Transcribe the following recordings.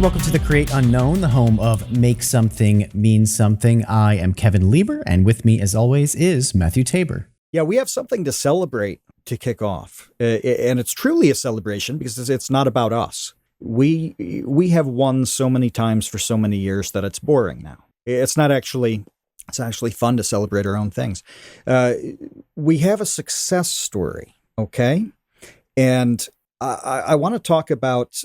welcome to the Create Unknown, the home of Make Something Mean Something. I am Kevin Lieber, and with me, as always, is Matthew Tabor. Yeah, we have something to celebrate to kick off, and it's truly a celebration because it's not about us. We have won so many times for so many years that it's boring now. It's actually fun to celebrate our own things. We have a success story, okay? And I want to talk about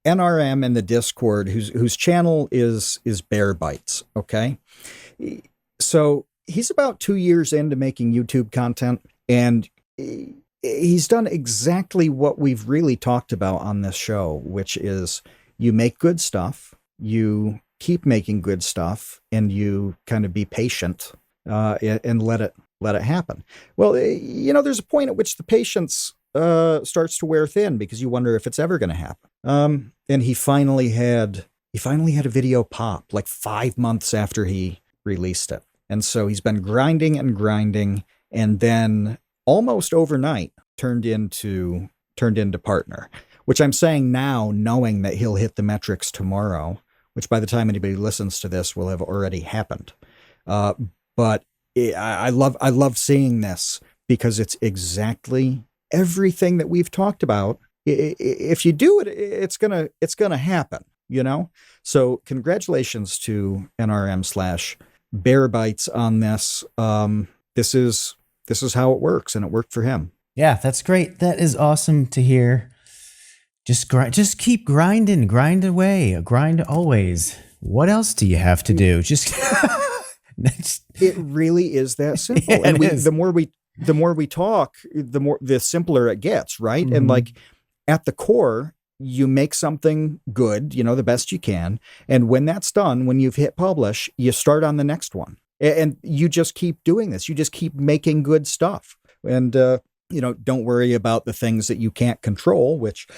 NRM in the Discord, whose channel is Bear Bites, okay? So he's about 2 years into making YouTube content, and he's done exactly what we've really talked about on this show, which is you make good stuff, you keep making good stuff, and you kind of be patient and let it happen. Well, there's a point at which the patience starts to wear thin because you wonder if it's ever going to happen. And he finally had a video pop like 5 months after he released it. And so he's been grinding, and then almost overnight turned into partner, which I'm saying now, knowing that he'll hit the metrics tomorrow, which by the time anybody listens to this will have already happened. But I love seeing this because it's exactly everything that we've talked about. If you do it, it's gonna happen, So congratulations to NRM/Bear Bites on this. This is how it works, and it worked for him. Yeah, that's great. That is awesome to hear. Just keep grinding, grind away, grind always. What else do you have to do? Just it really is that simple. Yeah, and the more we talk, the simpler it gets, right? Mm-hmm. And like at the core, you make something good, the best you can. And when that's done, when you've hit publish, you start on the next one. And you just keep doing this. You just keep making good stuff. And, don't worry about the things that you can't control, which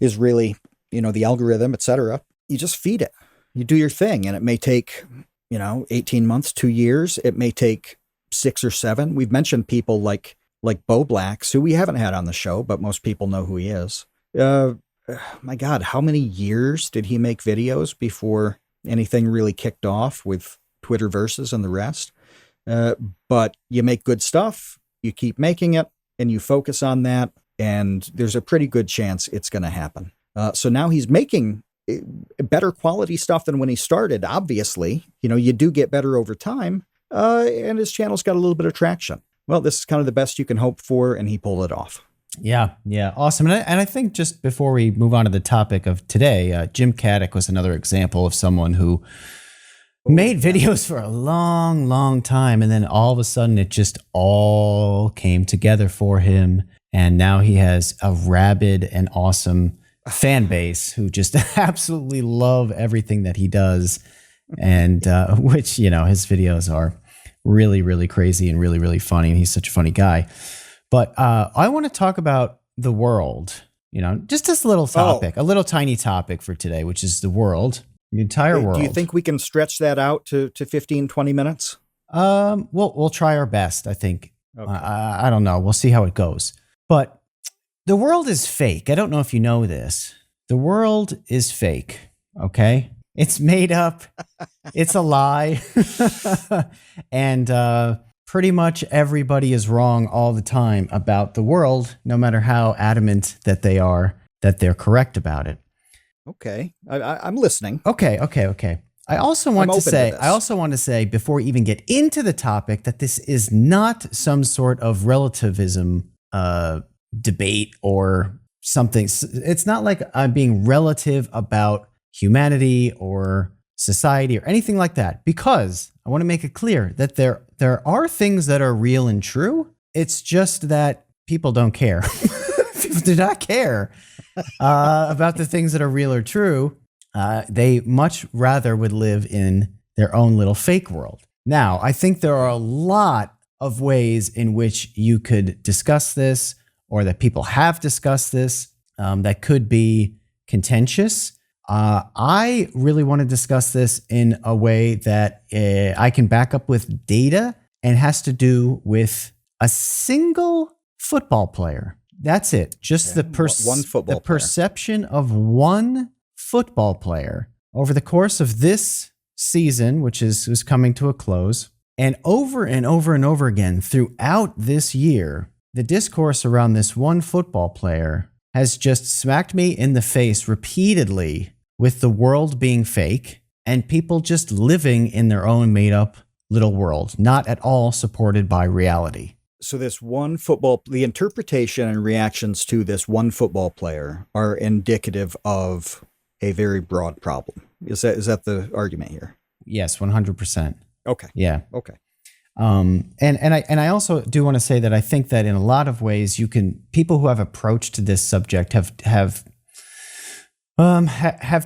is really, the algorithm, et cetera. You just feed it. You do your thing. And it may take, 18 months, 2 years. It may take 6 or 7. We've mentioned people like Bo Blacks, who we haven't had on the show, but most people know who he is. My God, how many years did he make videos before anything really kicked off with Twitter Versus and the rest? But you make good stuff, you keep making it, and you focus on that, and there's a pretty good chance it's going to happen. So now he's making better quality stuff than when he started, obviously. You do get better over time, and his channel's got a little bit of traction. Well, this is kind of the best you can hope for, and he pulled it off. Yeah, awesome. And I think just before we move on to the topic of today, Jim Caddick was another example of someone who made videos for a long, long time, and then all of a sudden it just all came together for him, and now he has a rabid and awesome fan base who just absolutely love everything that he does, and which, his videos are really, really crazy and really, really funny, and he's such a funny guy. But I want to talk about the world, just this little topic, a little tiny topic for today, which is the world, the entire world. Do you think we can stretch that out to 15, 20 minutes? We'll try our best, I think. Okay. I don't know. We'll see how it goes. But the world is fake. I don't know if you know this. The world is fake, okay? It's made up. It's a lie. And pretty much everybody is wrong all the time about the world, no matter how adamant that they are that they're correct about it. Okay, I'm listening. Okay. I also want to say before we even get into the topic that this is not some sort of relativism debate or something. It's not like I'm being relative about humanity or society or anything like that, because I want to make it clear that there are things that are real and true. It's just that people don't care. People do not care about the things that are real or true. They much rather would live in their own little fake world. Now, I think there are a lot of ways in which you could discuss this, or that people have discussed this, that could be contentious. I really want to discuss this in a way that I can back up with data, and has to do with a single football player. That's it. Just the one football the perception of one football player over the course of this season, which is coming to a close, and over and over and over again throughout this year, the discourse around this one football player has just smacked me in the face repeatedly with the world being fake and people just living in their own made-up little world, not at all supported by reality. So this one the interpretation and reactions to this one football player are indicative of a very broad problem. Is that the argument here? Yes, 100%. Okay. Yeah. Okay. And I also do want to say that I think that in a lot of ways people who have approached this subject have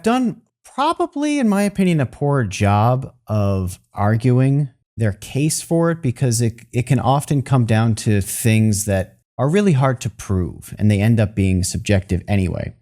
done probably, in my opinion, a poor job of arguing their case for it, because it can often come down to things that are really hard to prove and they end up being subjective anyway.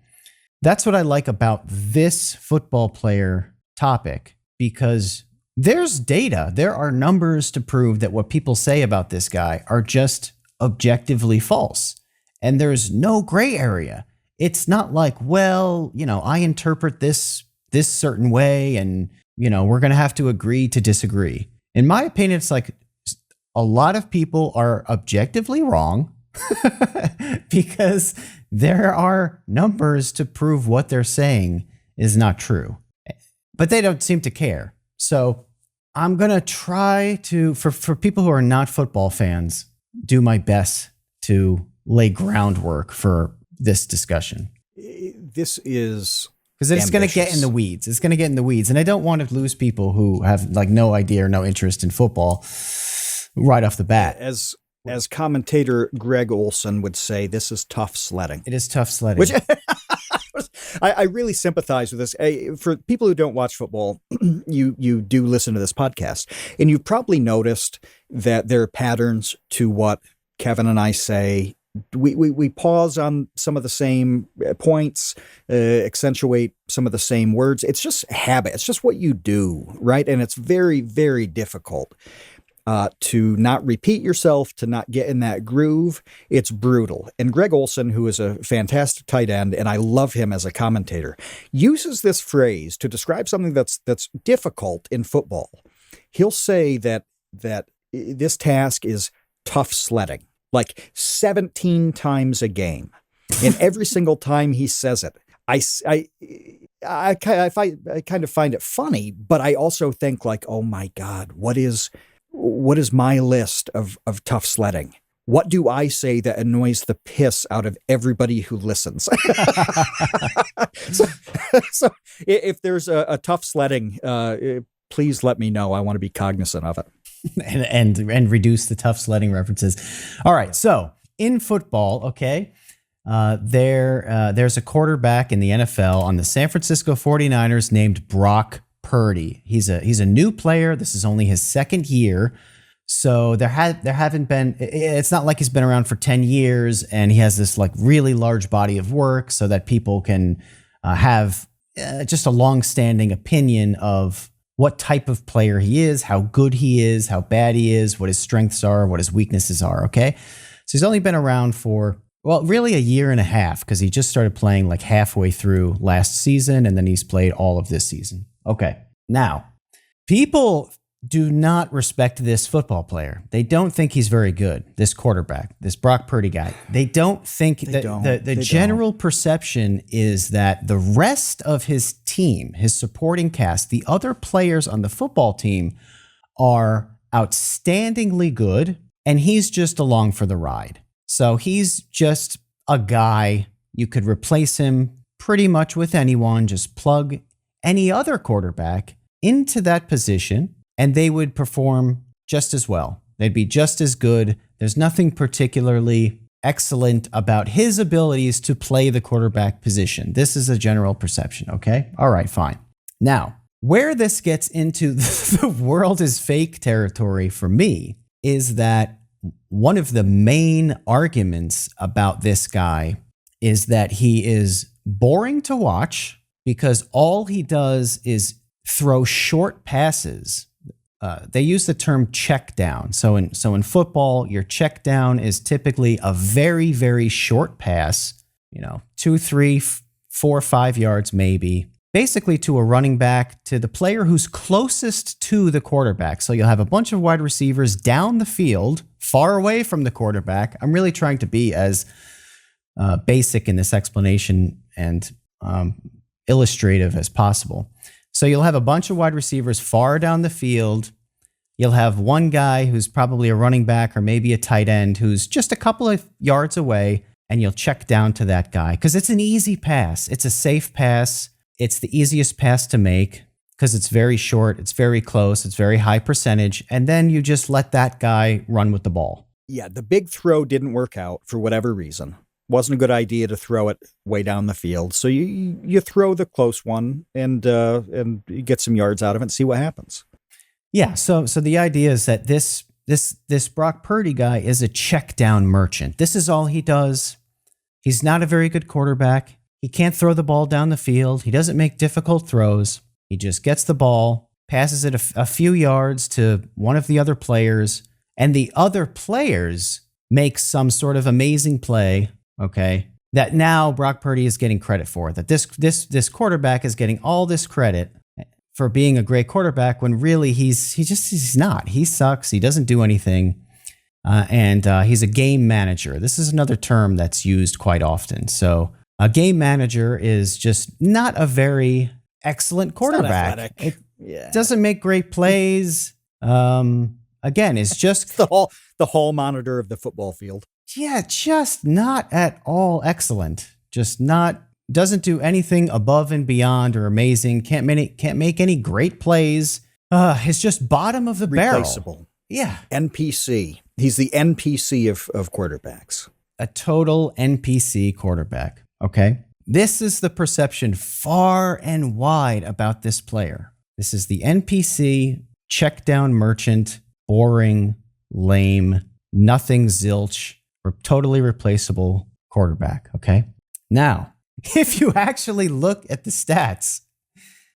That's what I like about this football player topic, because there's data, there are numbers to prove that what people say about this guy are just objectively false. And there's no gray area. It's not like, well, I interpret this certain way and, we're going to have to agree to disagree. In my opinion, it's like a lot of people are objectively wrong because there are numbers to prove what they're saying is not true, but they don't seem to care. So I'm going to try to, for people who are not football fans, do my best to lay groundwork for this discussion. This is because it's going to get in the weeds. It's going to get in the weeds. And I don't want to lose people who have no idea or no interest in football right off the bat. As commentator Greg Olson would say, this is tough sledding. It is tough sledding. Which I really sympathize with this. For people who don't watch football, you do listen to this podcast, and you've probably noticed that there are patterns to what Kevin and I say. We pause on some of the same points, accentuate some of the same words. It's just habit. It's just what you do, right? And it's very, very difficult to not repeat yourself, to not get in that groove. It's brutal. And Greg Olson, who is a fantastic tight end, and I love him as a commentator, uses this phrase to describe something that's difficult in football. He'll say that this task is tough sledding, like 17 times a game. And every single time he says it, I kind of find it funny, but I also think like, oh my God, what is my list of tough sledding? What do I say that annoys the piss out of everybody who listens? so if there's a tough sledding, please let me know. I want to be cognizant of it. and reduce the tough sledding references. All right. So in football, okay, there's a quarterback in the NFL on the San Francisco 49ers named Brock Purdy. He's a new player. This is only his second year. So there haven't been, it's not like he's been around for 10 years and he has this like really large body of work so that people can have just a long-standing opinion of what type of player he is, how good he is, how bad he is, what his strengths are, what his weaknesses are, okay? So he's only been around for, well, really a year and a half, because he just started playing like halfway through last season, and then he's played all of this season. Okay, now, people do not respect this football player. They don't think he's very good, this quarterback, this Brock Purdy guy. They don't think that the general perception is that the rest of his team, his supporting cast, the other players on the football team are outstandingly good, and he's just along for the ride. So he's just a guy. You could replace him pretty much with anyone, just plug any other quarterback into that position, and they would perform just as well. They'd be just as good. There's nothing particularly excellent about his abilities to play the quarterback position. This is a general perception, okay? All right, fine. Now, where this gets into the world is fake territory for me is that one of the main arguments about this guy is that he is boring to watch because all he does is throw short passes. They use the term check down. So in football, your check down is typically a very, very short pass, 2, 3, 4, 5 yards maybe, basically to a running back, to the player who's closest to the quarterback. So you'll have a bunch of wide receivers down the field, far away from the quarterback. I'm really trying to be as basic in this explanation and illustrative as possible. So you'll have a bunch of wide receivers far down the field. You'll have one guy who's probably a running back or maybe a tight end who's just a couple of yards away, and you'll check down to that guy because it's an easy pass. It's a safe pass. It's the easiest pass to make because it's very short, it's very close, it's very high percentage, and then you just let that guy run with the ball. Yeah, the big throw didn't work out for whatever reason. Wasn't a good idea to throw it way down the field. So you throw the close one and you get some yards out of it and see what happens. Yeah, so the idea is that this Brock Purdy guy is a check down merchant. This is all he does. He's not a very good quarterback. He can't throw the ball down the field. He doesn't make difficult throws. He just gets the ball, passes it a few yards to one of the other players, and the other players make some sort of amazing play, okay, that now Brock Purdy is getting credit for, that this quarterback is getting all this credit for being a great quarterback when really he's not. He sucks. He doesn't do anything. And he's a game manager. This is another term that's used quite often. So a game manager is just not a very excellent quarterback. It doesn't make great plays. Again, it's just the hall monitor of the football field. Yeah, just not at all excellent. Just not. Doesn't do anything above and beyond or amazing. Can't make any great plays. It's just bottom of the barrel. Replaceable. Yeah. NPC. He's the NPC of quarterbacks. A total NPC quarterback. Okay. This is the perception far and wide about this player. This is the NPC, check down merchant, boring, lame, nothing zilch, or totally replaceable quarterback. Okay. Now, if you actually look at the stats,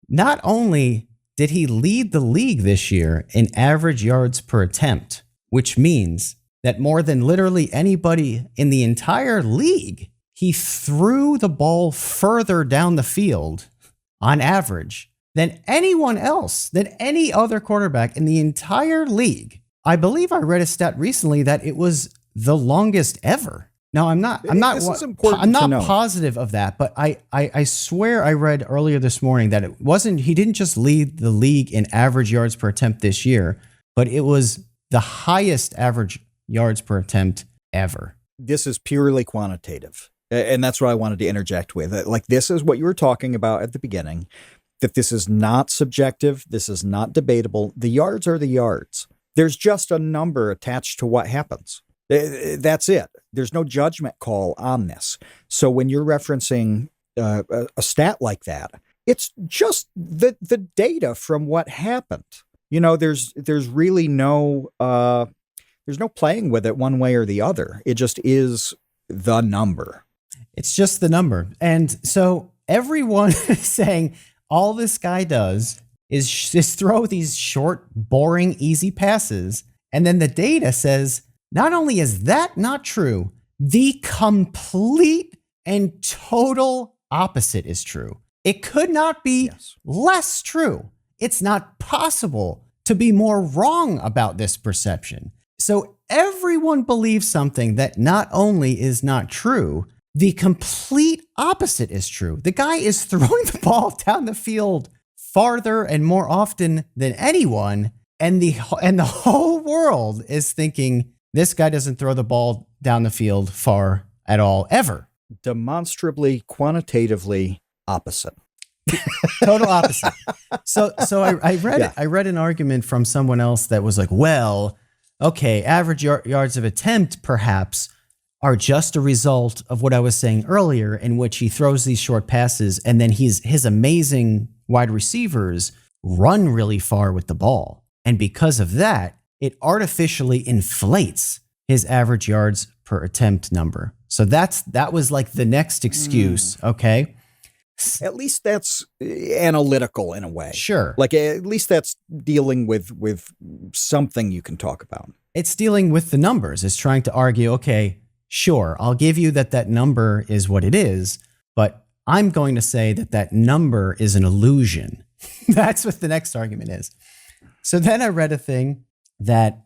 not only did he lead the league this year in average yards per attempt, which means that more than literally anybody in the entire league, he threw the ball further down the field on average than anyone else, than any other quarterback in the entire league. I believe I read a stat recently that it was the longest ever. Now, I'm not positive of that, but I swear I read earlier this morning that he didn't just lead the league in average yards per attempt this year, but it was the highest average yards per attempt ever. This is purely quantitative. And that's what I wanted to interject with. Like, this is what you were talking about at the beginning, that this is not subjective. This is not debatable. The yards are the yards. There's just a number attached to what happens. That's it. There's no judgment call on this. So when you're referencing a stat like that, it's just the data from what happened. There's really no playing with it one way or the other. It just is the number. It's just the number. And so everyone is saying all this guy does is throw these short, boring, easy passes. And then the data says, not only is that not true, the complete and total opposite is true. It could not be less true. It's not possible to be more wrong about this perception. So everyone believes something that not only is not true, the complete opposite is true. The guy is throwing the ball down the field farther and more often than anyone, and the whole world is thinking, this guy doesn't throw the ball down the field far at all, ever. Demonstrably, quantitatively opposite. Total opposite. So I read an argument from someone else that was like, well, okay, average yards of attempt perhaps are just a result of what I was saying earlier, in which he throws these short passes and then his amazing wide receivers run really far with the ball. And because of that, it artificially inflates his average yards per attempt number. So that was like the next excuse, okay? At least that's analytical in a way. Sure. Like, at least that's dealing with something you can talk about. It's dealing with the numbers. It's trying to argue, okay, sure, I'll give you that number is what it is, but I'm going to say that number is an illusion. That's what the next argument is. So then I read a thing that,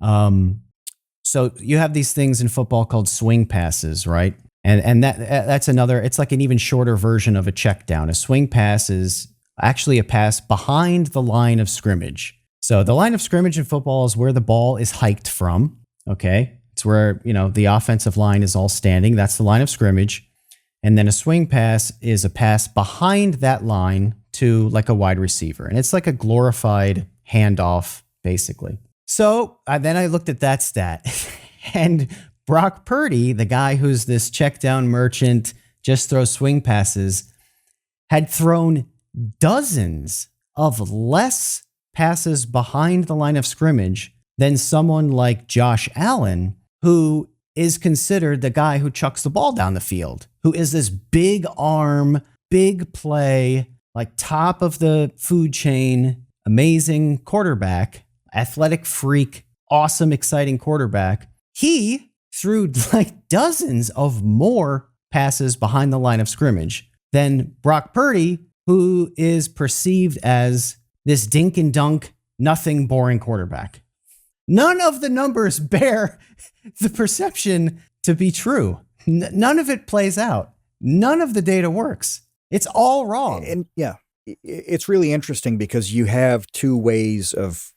so you have these things in football called swing passes, right? And that's another, it's like an even shorter version of a check down. A swing pass is actually a pass behind the line of scrimmage. So the line of scrimmage in football is where the ball is hiked from. Okay. It's where, the offensive line is all standing. That's the line of scrimmage. And then a swing pass is a pass behind that line to like a wide receiver. And it's like a glorified handoff, basically. So then I looked at that stat and Brock Purdy, the guy who's this check down merchant, just throws swing passes, had thrown dozens of less passes behind the line of scrimmage than someone like Josh Allen, who is considered the guy who chucks the ball down the field, who is this big arm, big play, like top of the food chain, amazing quarterback, athletic freak, awesome, exciting quarterback. He threw like dozens of more passes behind the line of scrimmage than Brock Purdy, who is perceived as this dink and dunk, nothing boring quarterback. None of the numbers bear the perception to be true. None of it plays out. None of the data works. It's all wrong. And yeah, it's really interesting because you have two ways of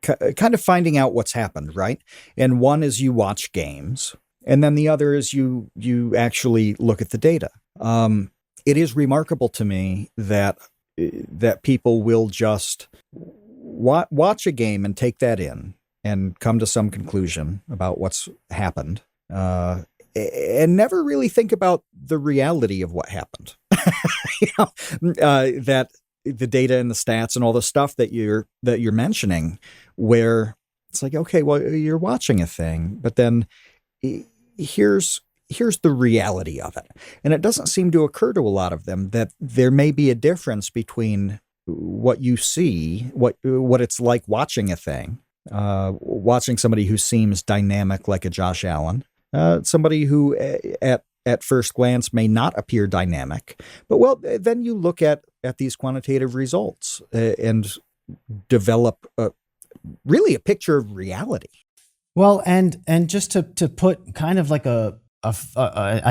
kind of finding out what's happened, right? And one is you watch games, and then the other is you actually look at the data. It is remarkable to me that people will just watch a game and take that in and come to some conclusion about what's happened, and never really think about the reality of what happened. That the data and the stats and all the stuff that you're mentioning, where it's like, okay, well, you're watching a thing, but then here's the reality of it. And it doesn't seem to occur to a lot of them that there may be a difference between what you see, what it's like watching a thing, watching somebody who seems dynamic like a Josh Allen, somebody who at first glance may not appear dynamic, but then you look at these quantitative results and develop really a picture of reality. Well, and just to put kind of like a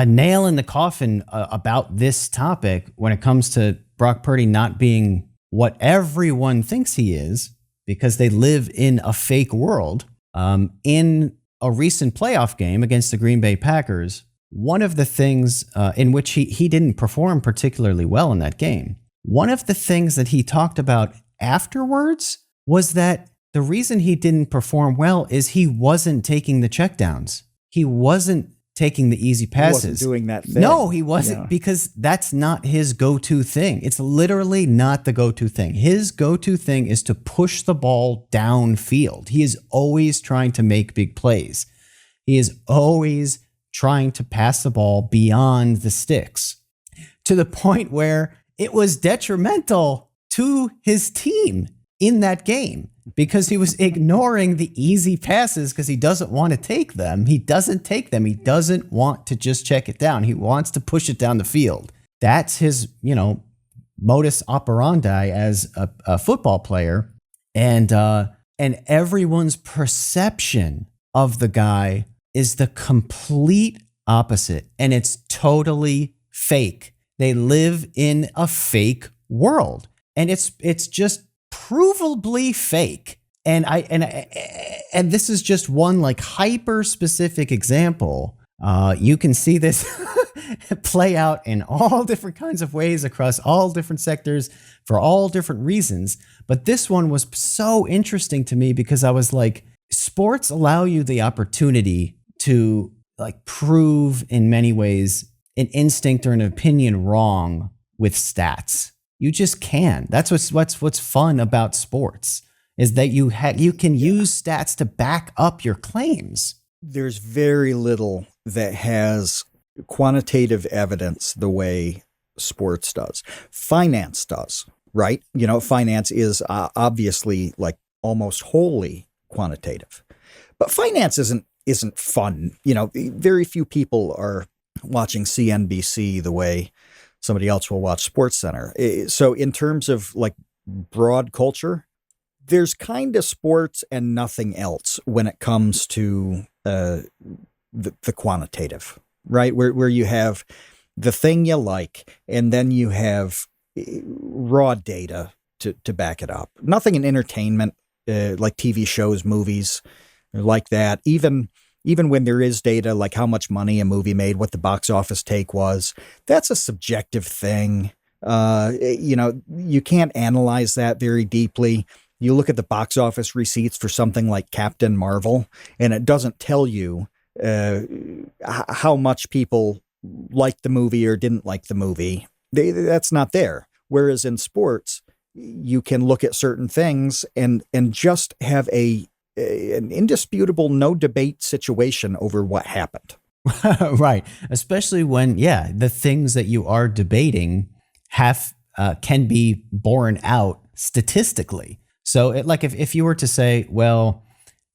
nail in the coffin about this topic when it comes to Brock Purdy not being what everyone thinks he is, because they live in a fake world. In a recent playoff game against the Green Bay Packers, one of the things in which he didn't perform particularly well in that game, one of the things that he talked about afterwards was that the reason he didn't perform well is he wasn't taking the checkdowns. He wasn't taking the easy passes. He wasn't doing that thing. No, he wasn't, because that's not his go-to thing. It's literally not the go-to thing. His go-to thing is to push the ball downfield. He is always trying to make big plays. He is always trying to pass the ball beyond the sticks, to the point where it was detrimental to his team in that game, because he was ignoring the easy passes because he doesn't want to take them. He doesn't take them. He doesn't want to just check it down. He wants to push it down the field. That's his, modus operandi as a football player. And everyone's perception of the guy is the complete opposite. And it's totally fake. They live in a fake world. And it's just provably fake. And this is just one like hyper specific example. You can see this play out in all different kinds of ways across all different sectors for all different reasons. But this one was so interesting to me because I was like, sports allow you the opportunity to like prove in many ways an instinct or an opinion wrong with stats. You just can. That's what's fun about sports, is that you can use stats to back up your claims. There's very little that has quantitative evidence the way sports does. Finance does, right? Finance is obviously like almost wholly quantitative, but finance isn't fun. Very few people are watching CNBC the way somebody else will watch SportsCenter. So in terms of like broad culture, there's kind of sports and nothing else when it comes to the quantitative, right? Where you have the thing you like, and then you have raw data to back it up. Nothing in entertainment, like TV shows, movies, like that. Even when there is data, like how much money a movie made, what the box office take was, that's a subjective thing. You can't analyze that very deeply. You look at the box office receipts for something like Captain Marvel, and it doesn't tell you how much people liked the movie or didn't like the movie. That's not there. Whereas in sports, you can look at certain things and just have an indisputable, no debate situation over what happened. Right. Especially when, the things that you are debating can be borne out statistically. So if you were to say, well,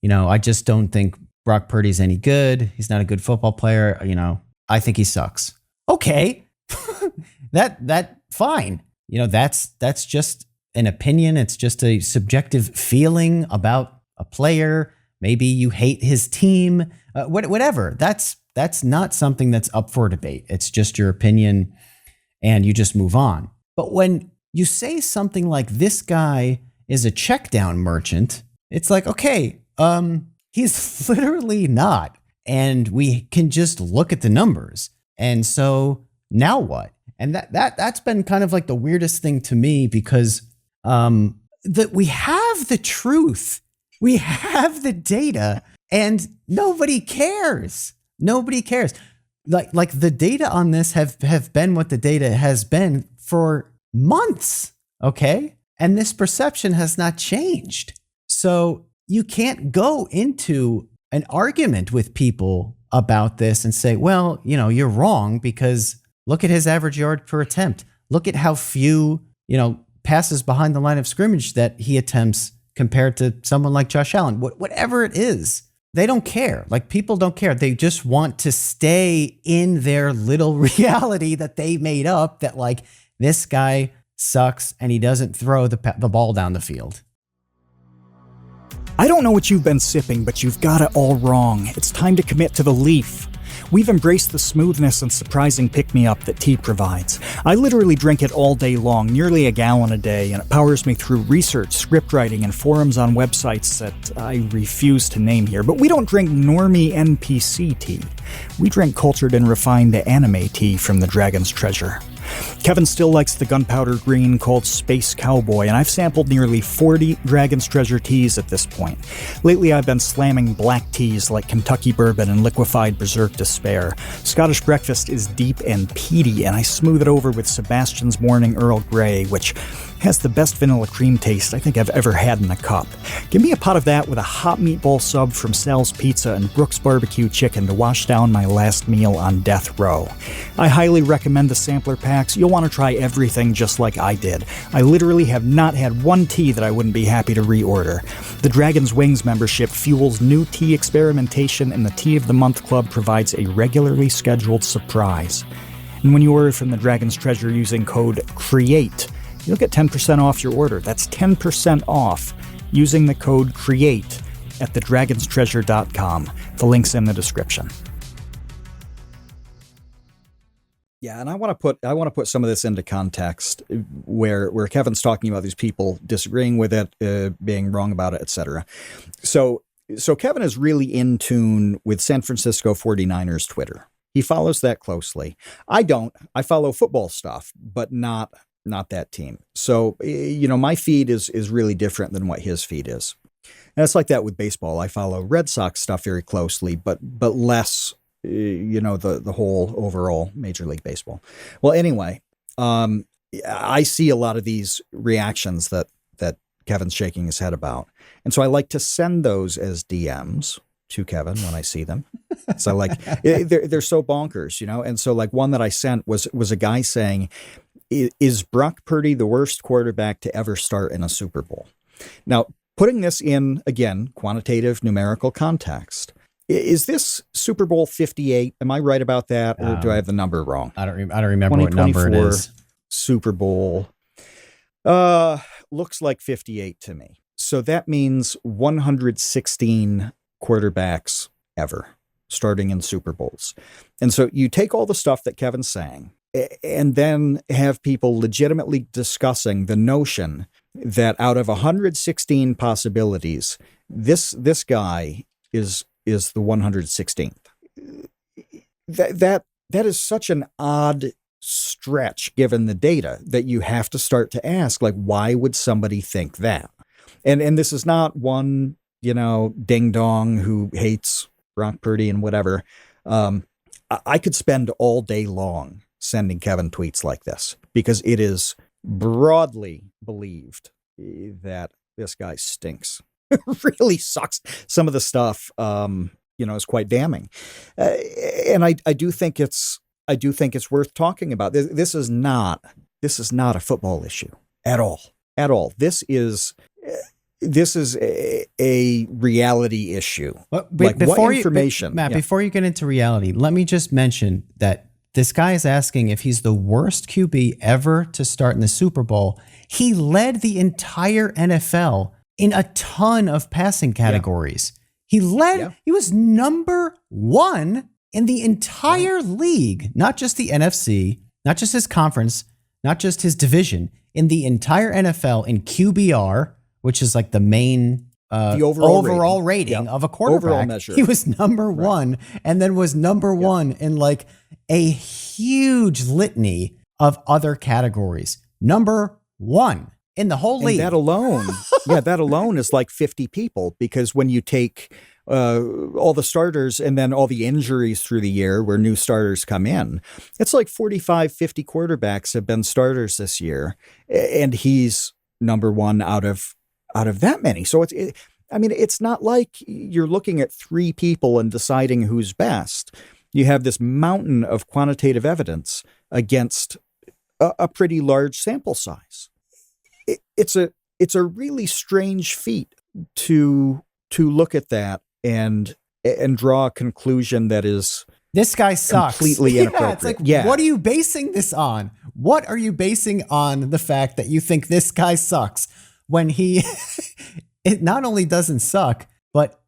I just don't think Brock Purdy's any good. He's not a good football player. I think he sucks. Okay. that fine. That's just an opinion. It's just a subjective feeling about a player. Maybe you hate his team, whatever. That's not something that's up for debate. It's just your opinion and you just move on. But when you say something like this guy is a check down merchant, it's like, okay, he's literally not. And we can just look at the numbers. And so now what? And that's been kind of like the weirdest thing to me, because that we have the truth. We have the data and nobody cares. Nobody cares. Like the data on this have been what the data has been for months. Okay. And this perception has not changed. So you can't go into an argument with people about this and say, well, you're wrong because look at his average yard per attempt. Look at how few, passes behind the line of scrimmage that he attempts compared to someone like Josh Allen. Whatever it is, they don't care. Like, people don't care. They just want to stay in their little reality that they made up, that like this guy sucks and he doesn't throw the ball down the field. I don't know what you've been sipping, but you've got it all wrong. It's time to commit to the Leaf. We've embraced the smoothness and surprising pick-me-up that tea provides. I literally drink it all day long, nearly a gallon a day, and it powers me through research, script writing, and forums on websites that I refuse to name here. But we don't drink normie NPC tea. We drink cultured and refined anime tea from the Dragon's Treasure. Kevin still likes the gunpowder green called Space Cowboy, and I've sampled nearly 40 Dragon's Treasure teas at this point. Lately I've been slamming black teas like Kentucky Bourbon and liquefied Berserk Despair. Scottish Breakfast is deep and peaty, and I smooth it over with Sebastian's Morning Earl Grey, which has the best vanilla cream taste I think I've ever had in a cup. Give me a pot of that with a hot meatball sub from Sal's Pizza and Brooks Barbecue Chicken to wash down my last meal on death row. I highly recommend the sampler packs. You'll want to try everything just like I did. I literally have not had one tea that I wouldn't be happy to reorder. The Dragon's Wings membership fuels new tea experimentation, and the Tea of the Month Club provides a regularly scheduled surprise. And when you order from the Dragon's Treasure using code CREATE, you'll get 10% off your order. That's 10% off using the code CREATE at thedragonstreasure.com. The link's in the description. Yeah, and I want to put some of this into context where Kevin's talking about these people disagreeing with it, being wrong about it, etc. So Kevin is really in tune with San Francisco 49ers Twitter. He follows that closely. I don't. I follow football stuff, but not that team. So, my feed is really different than what his feed is. And it's like that with baseball. I follow Red Sox stuff very closely, but less, the whole overall Major League Baseball. Well, anyway, I see a lot of these reactions that Kevin's shaking his head about. And so I like to send those as DMs to Kevin when I see them. So they're so bonkers, And so like one that I sent was a guy saying, is Brock Purdy the worst quarterback to ever start in a Super Bowl? Now, putting this in, again, quantitative numerical context, Is this Super Bowl 58? Am I right about that, or do I have the number wrong? I don't remember what number it is. Super Bowl. Looks like 58 to me. So that means 116 quarterbacks ever, starting in Super Bowls. And so you take all the stuff that Kevin's saying, and then have people legitimately discussing the notion that out of 116 possibilities, this guy is the 116th. That is such an odd stretch given the data that you have to start to ask, like, why would somebody think that? And this is not one, ding dong who hates Brock Purdy and whatever. I could spend all day long sending Kevin tweets like this because it is broadly believed that this guy stinks. Really sucks. Some of the stuff, is quite damning. And I do think it's worth talking about. This is not a football issue at all. At all. This is a reality issue. Well, before you get into reality, let me just mention that this guy is asking if he's the worst QB ever to start in the Super Bowl. He led the entire NFL in a ton of passing categories. Yeah. He was number one in the entire league, not just the NFC, not just his conference, not just his division, in the entire NFL in QBR, which is like the main the overall rating of a quarterback. Overall measure. He was number one, and then was number one in like a huge litany of other categories. Number one in the whole league. That alone is like 50 people, because when you take all the starters and then all the injuries through the year where new starters come in, it's like 45, 50 quarterbacks have been starters this year, and he's number one out of that many. So it's not like you're looking at three people and deciding who's best. You have this mountain of quantitative evidence against a pretty large sample size. It's a really strange feat to look at that and draw a conclusion that is this guy sucks. Completely inappropriate. It's like, what are you basing this on? What are you basing on the fact that you think this guy sucks when he it not only doesn't suck, but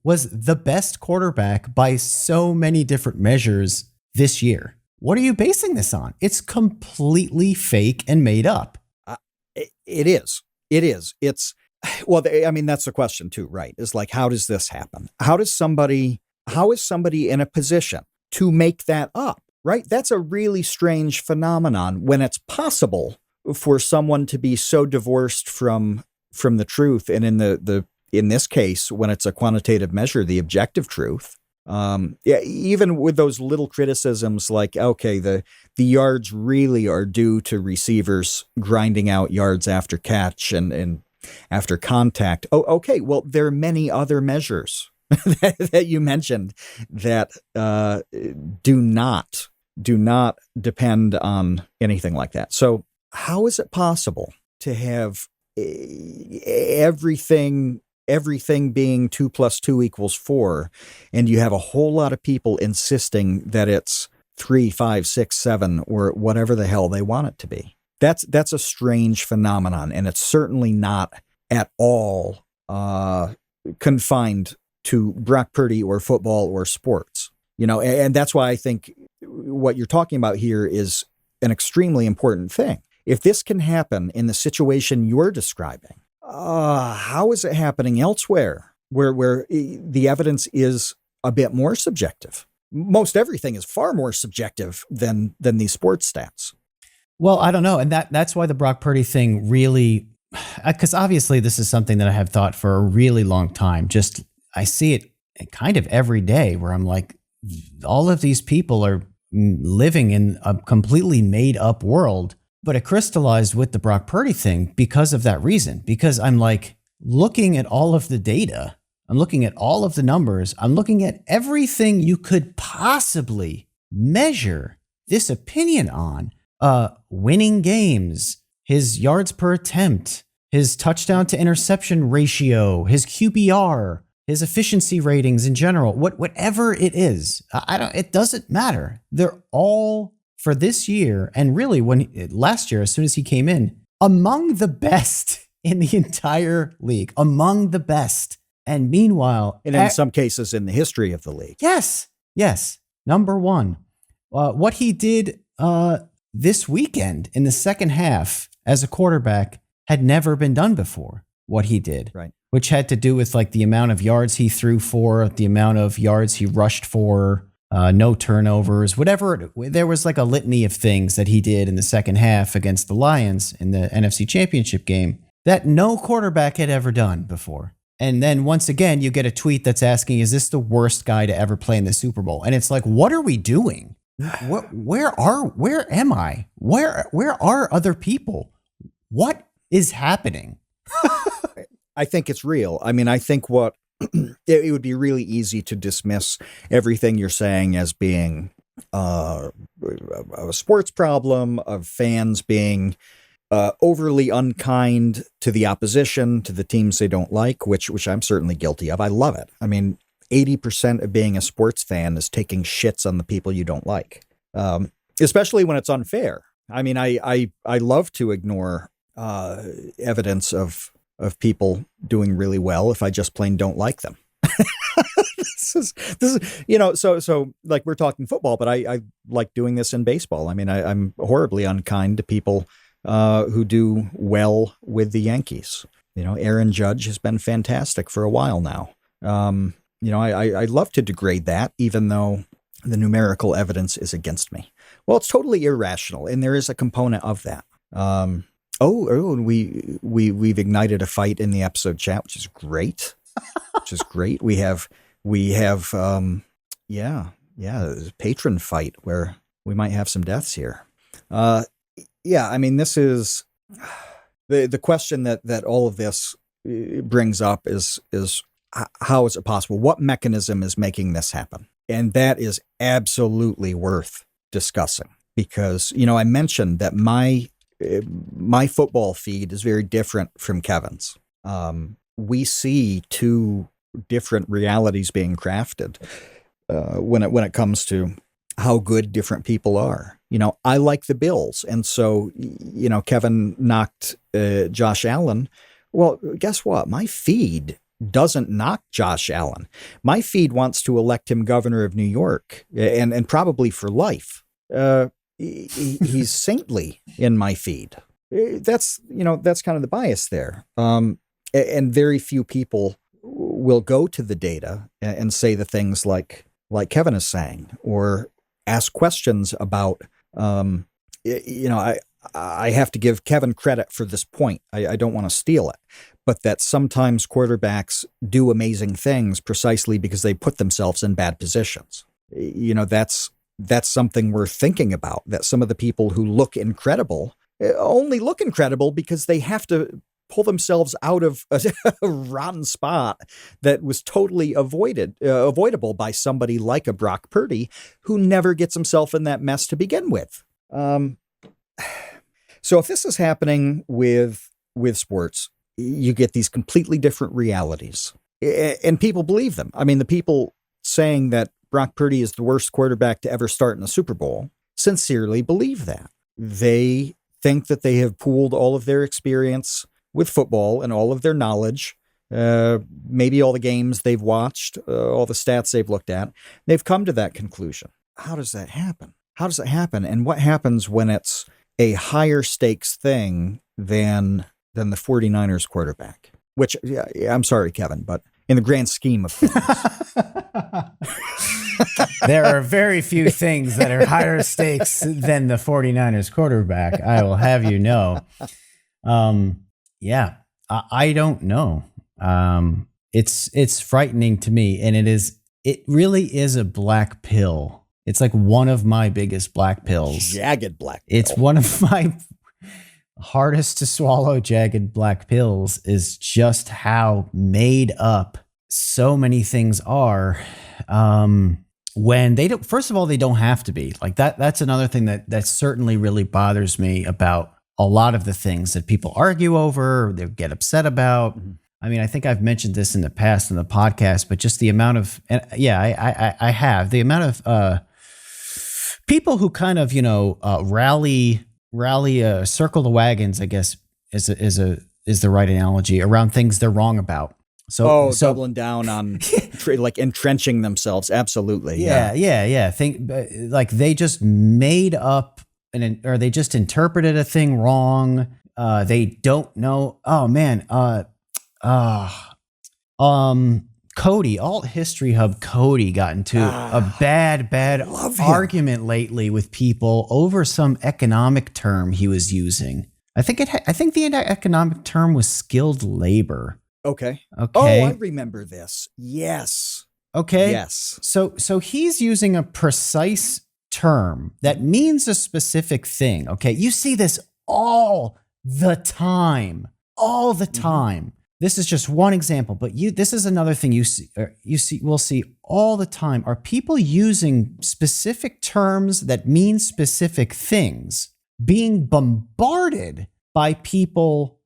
was the best quarterback by so many different measures this year? What are you basing this on? It's completely fake and made up. It is. It's, well, that's the question too, right? Is like, how does this happen? How is somebody in a position to make that up, right? That's a really strange phenomenon when it's possible for someone to be so divorced from the truth. And in this case, when it's a quantitative measure, the objective truth, even with those little criticisms like, okay, the yards really are due to receivers grinding out yards after catch and after contact. Oh, okay. Well, there are many other measures that you mentioned that do not depend on anything like that. So how is it possible to have everything being 2 + 2 = 4, and you have a whole lot of people insisting that it's 3, 5, 6, 7, or whatever the hell they want it to be? That's a strange phenomenon, and it's certainly not at all confined to Brock Purdy or football or sports. And that's why I think what you're talking about here is an extremely important thing. If this can happen in the situation you're describing, how is it happening elsewhere where the evidence is a bit more subjective? Most everything is far more subjective than these sports stats. Well, I don't know. And that's why the Brock Purdy thing really, because obviously this is something that I have thought for a really long time. Just, I see it kind of every day where I'm like, all of these people are living in a completely made up world. But it crystallized with the Brock Purdy thing because of that reason. Because I'm like looking at all of the data. I'm looking at all of the numbers. I'm looking at everything you could possibly measure this opinion on. Winning games, his yards per attempt, his touchdown to interception ratio, his QBR, his efficiency ratings in general, whatever it is, it doesn't matter. They're all for this year. And really last year, as soon as he came in, among the best in the entire league, among the best. And meanwhile, and in some cases in the history of the league. Yes. Number one, what he did this weekend in the second half as a quarterback had never been done before. What he did, right, which had to do with like the amount of yards he threw for, the amount of yards he rushed for, no turnovers, whatever. There was like a litany of things that he did in the second half against the Lions in the NFC Championship game that no quarterback had ever done before. And then once again, you get a tweet that's asking, is this the worst guy to ever play in the Super Bowl? And it's like, what are we doing? Where am I? Where are other people? What is happening? I think it's real. I mean, I think it would be really easy to dismiss everything you're saying as being a sports problem, of fans being overly unkind to the opposition, to the teams they don't like, which I'm certainly guilty of. I love it. I mean, 80% of being a sports fan is taking shits on the people you don't like, especially when it's unfair. I mean, I love to ignore evidence of people doing really well if I just plain don't like them. This is so like we're talking football, but I like doing this in baseball. I mean, I'm horribly unkind to people who do well with the Yankees. Aaron Judge has been fantastic for a while now. I love to degrade that, even though the numerical evidence is against me. Well, it's totally irrational, and there is a component of that. We've ignited a fight in the episode chat, which is great. We have a patron fight where we might have some deaths here. I mean, this is the question that all of this brings up is how is it possible? What mechanism is making this happen? And that is absolutely worth discussing, because, I mentioned that my football feed is very different from Kevin's. We see two different realities being crafted when it comes to how good different people are. I like the Bills, and so Kevin knocked Josh Allen. Well, guess what? My feed doesn't knock Josh Allen. My feed wants to elect him governor of New York, and probably for life. He's saintly in my feed. That's kind of the bias there. And very few people will go to the data and say the things like Kevin is saying, or ask questions about, I have to give Kevin credit for this point. I don't want to steal it, but that sometimes quarterbacks do amazing things precisely because they put themselves in bad positions. That's something we're thinking about, that some of the people who look incredible only look incredible because they have to pull themselves out of a rotten spot that was totally avoidable by somebody like a Brock Purdy, who never gets himself in that mess to begin with. So if this is happening with sports, you get these completely different realities, and people believe them. I mean, the people saying that Brock Purdy is the worst quarterback to ever start in the Super Bowl sincerely believe that. They think that they have pooled all of their experience with football and all of their knowledge, maybe all the games they've watched, all the stats they've looked at. They've come to that conclusion. How does that happen? And what happens when it's a higher stakes thing than the 49ers quarterback? Which, I'm sorry, Kevin, but in the grand scheme of things. There are very few things that are higher stakes than the 49ers quarterback, I will have you know. I don't know. It's frightening to me, and it really is a black pill. It's like one of my biggest black pills. Jagged black pill. It's one of my hardest to swallow jagged black pills, is just how made up so many things are. When they don't, first of all, they don't have to be like that. That's another thing that certainly really bothers me about a lot of the things that people argue over, or they get upset about. I mean, I think I've mentioned this in the past in the podcast, but just the amount of, and yeah, I have the amount of people who kind of, rally, circle the wagons, I guess is the right analogy around things they're wrong about. So doubling down on like entrenching themselves. Absolutely. Yeah. Think like they just made up or they just interpreted a thing wrong. They don't know. Oh man. Cody, Alt History Hub Cody got into a bad argument lately with people over some economic term he was using. I think the economic term was skilled labor. Okay. Oh, I remember this. Yes. Okay. Yes. So he's using a precise term that means a specific thing. Okay. You see this all the time. This is just one example, but this is another thing we'll see all the time are people using specific terms that mean specific things, being bombarded by people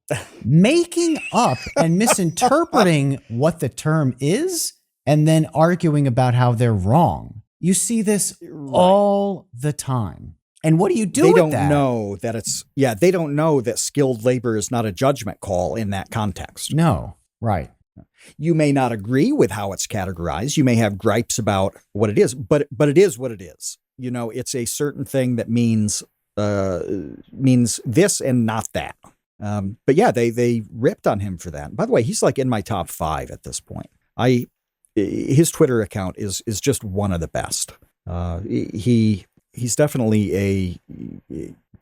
making up and misinterpreting what the term is and then arguing about how they're wrong. You see this all the time. And what do you do with that? They don't know that they don't know that skilled labor is not a judgment call in that context. No, right. You may not agree with how it's categorized. You may have gripes about what it is, but it is what it is. It's a certain thing that means this and not that. But yeah, they ripped on him for that. By the way, he's like in my top 5 at this point. His Twitter account is just one of the best. He's definitely a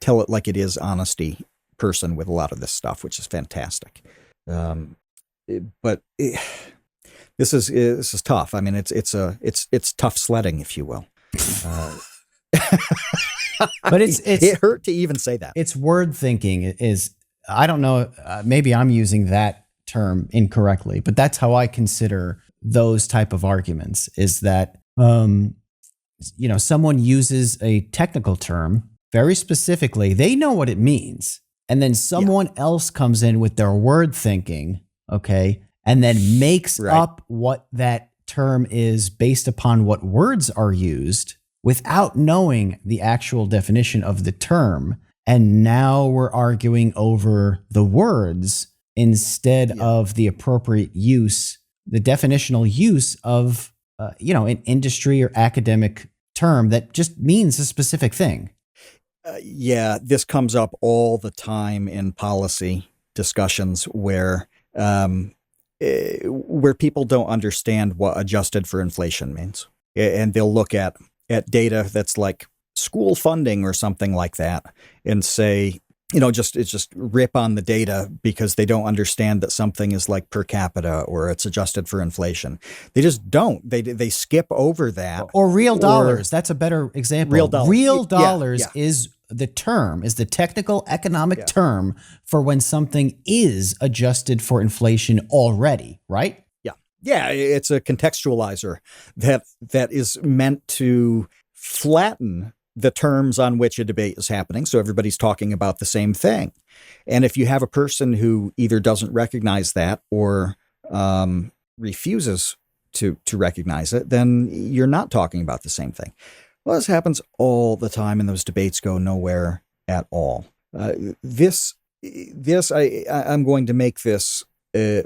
tell it like it is honesty person with a lot of this stuff, which is fantastic. But this is tough. I mean, it's tough sledding, if you will. But it hurt to even say that. It's word thinking is. I don't know. Maybe I'm using that term incorrectly, but that's how I consider those type of arguments. Is that someone uses a technical term very specifically, they know what it means, and then someone else comes in with their word thinking, okay, and then makes up what that term is based upon what words are used without knowing the actual definition of the term. And now we're arguing over the words instead of the appropriate use, the definitional use of, an industry or academic term that just means a specific thing. This comes up all the time in policy discussions where people don't understand what adjusted for inflation means. And they'll look at data that's like school funding or something like that and say, just rip on the data because they don't understand that something is like per capita or it's adjusted for inflation. They just don't. They skip over that. Or real dollars. That's a better example. Real dollars is the term, is the technical economic term for when something is adjusted for inflation already, right? Yeah, it's a contextualizer that is meant to flatten the terms on which a debate is happening, so everybody's talking about the same thing. And if you have a person who either doesn't recognize that or refuses to recognize it, then you're not talking about the same thing. Well, this happens all the time, and those debates go nowhere at all. I'm going to make this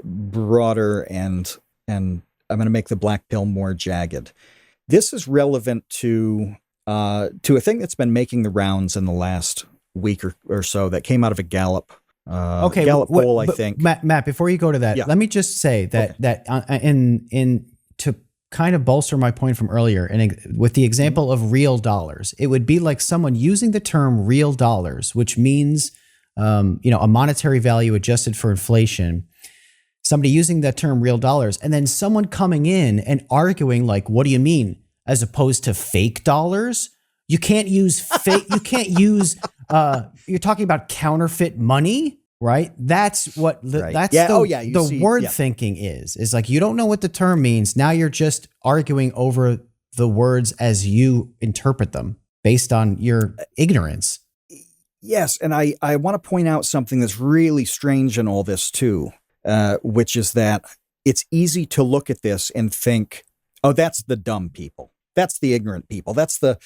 broader, and I'm going to make the black pill more jagged. This is relevant to a thing that's been making the rounds in the last week or so that came out of a Gallup poll, I think. Matt, before you go to that, let me just say that to kind of bolster my point from earlier, and with the example of real dollars, it would be like someone using the term real dollars, which means a monetary value adjusted for inflation. Somebody using that term real dollars, and then someone coming in and arguing like, what do you mean? As opposed to fake dollars. You can't use fake, you can't use, you're talking about counterfeit money, right? That's what, the word thinking is like, you don't know what the term means. Now you're just arguing over the words as you interpret them based on your ignorance. Yes. And I want to point out something that's really strange in all this too. which is that it's easy to look at this and think, oh, that's the dumb people. That's the ignorant people. That's the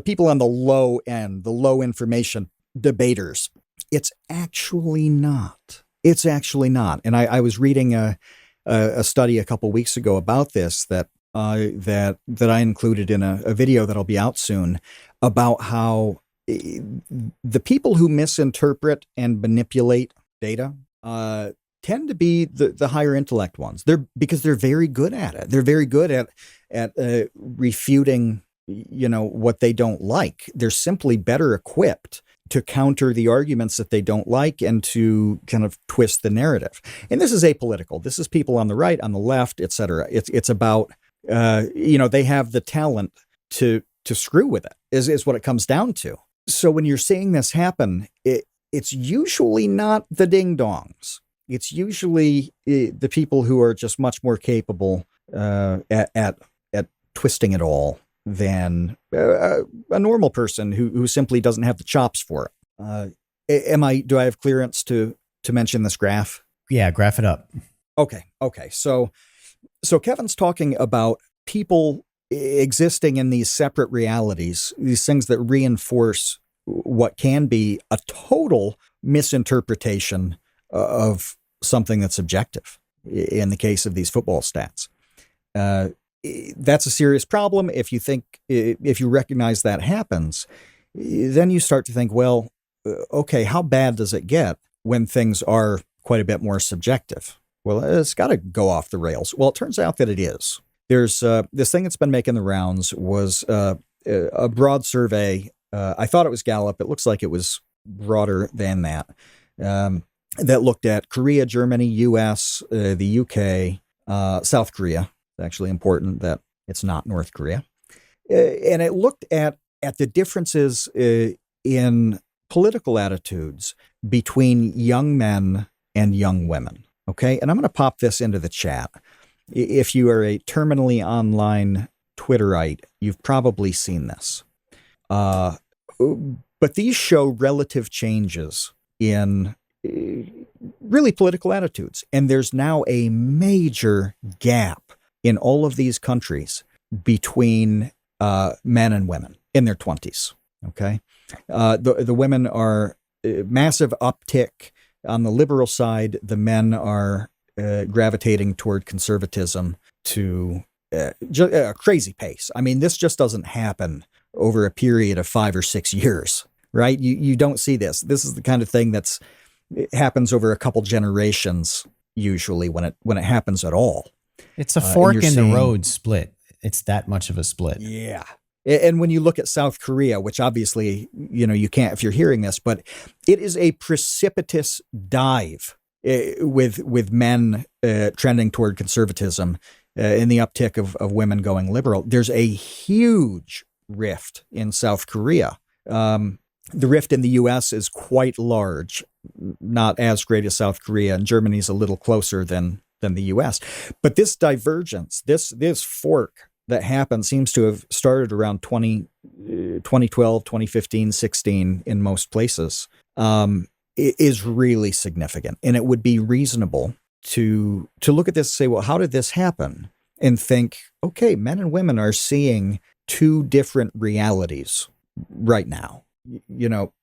people on the low end, the low information debaters. It's actually not. It's actually not. And I was reading a study a couple weeks ago about this that I included in a video that'll be out soon about how the people who misinterpret and manipulate data tend to be the higher intellect ones. Because they're very good at it. They're very good at refuting, what they don't like. They're simply better equipped to counter the arguments that they don't like and to kind of twist the narrative. And this is apolitical. This is people on the right, on the left, et cetera. It's about, they have the talent to screw with it, is what it comes down to. So when you're seeing this happen, it's usually not the ding-dongs. It's usually the people who are just much more capable at twisting it all than a normal person who simply doesn't have the chops for it. Do I have clearance to mention this graph? Yeah, graph it up. Okay. So Kevin's talking about people existing in these separate realities, these things that reinforce what can be a total misinterpretation of something that's objective in the case of these football stats. That's a serious problem. If you recognize that happens, then you start to think, well, okay, how bad does it get when things are quite a bit more subjective? Well, it's got to go off the rails. Well, it turns out that it is. There's this thing that's been making the rounds was a broad survey. I thought it was Gallup. It looks like it was broader than that. That looked at Korea, Germany, U.S., the UK, South Korea. It's actually important that it's not North Korea. And it looked at the differences in political attitudes between young men and young women. Okay, and I'm going to pop this into the chat. If you are a terminally online Twitterite, you've probably seen this. But these show relative changes in really political attitudes. And there's now a major gap in all of these countries between men and women in their 20s. Okay, the women are massive uptick on the liberal side. The men are gravitating toward conservatism to a crazy pace. I mean, this just doesn't happen over a period of 5 or 6 years, right? You don't see this. This is the kind of thing it happens over a couple generations usually when it happens at all. It's a fork in the road split. It's that much of a split. Yeah. And when you look at South Korea, which obviously, you can't if you're hearing this, but it is a precipitous dive with men trending toward conservatism in the uptick of women going liberal. There's a huge rift in South Korea. The rift in the U.S. is quite large, not as great as South Korea, and Germany's a little closer than the U.S. But this divergence, this fork that happened seems to have started around 2012, 2015, 16 in most places, is really significant. And it would be reasonable to look at this and say, well, how did this happen? And think, okay, men and women are seeing two different realities right now.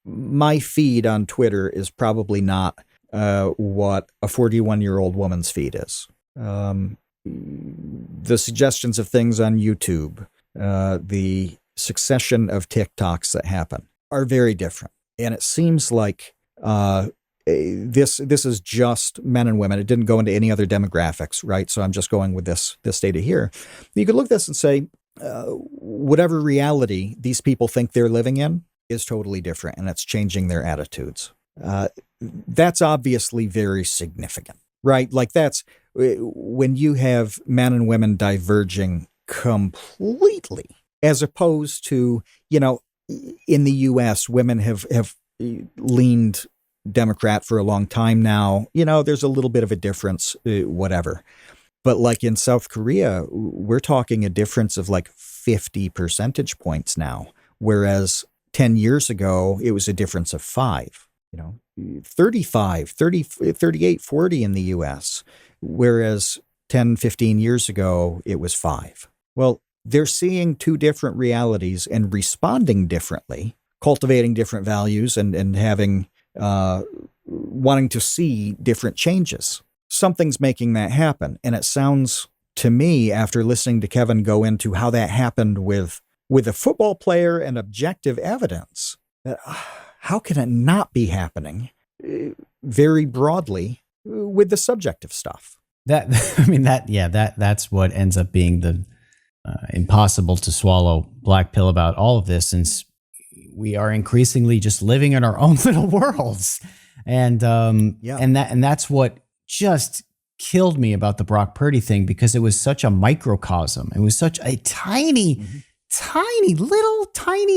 My feed on Twitter is probably not what a 41-year-old woman's feed is. The suggestions of things on YouTube, the succession of TikToks that happen are very different. And it seems like this is just men and women. It didn't go into any other demographics, right? So I'm just going with this data here. You could look at this and say, whatever reality these people think they're living in is totally different, and it's changing their attitudes. That's obviously very significant, right? Like that's when you have men and women diverging completely, as opposed to, in the U.S., women have leaned Democrat for a long time now. There's a little bit of a difference, whatever. But like in South Korea, we're talking a difference of like 50 percentage points now, whereas 10 years ago, it was a difference of 5. 35, 30, 38, 40 in the US, whereas 10, 15 years ago, it was 5. Well, they're seeing two different realities and responding differently, cultivating different values and having, wanting to see different changes. Something's making that happen. And it sounds to me, after listening to Kevin go into how that happened with a football player and objective evidence, that how can it not be happening very broadly with the subjective stuff? That's what ends up being the impossible to swallow black pill about all of this, since we are increasingly just living in our own little worlds. And that's what just killed me about the Brock Purdy thing, because it was such a microcosm. It was such a tiny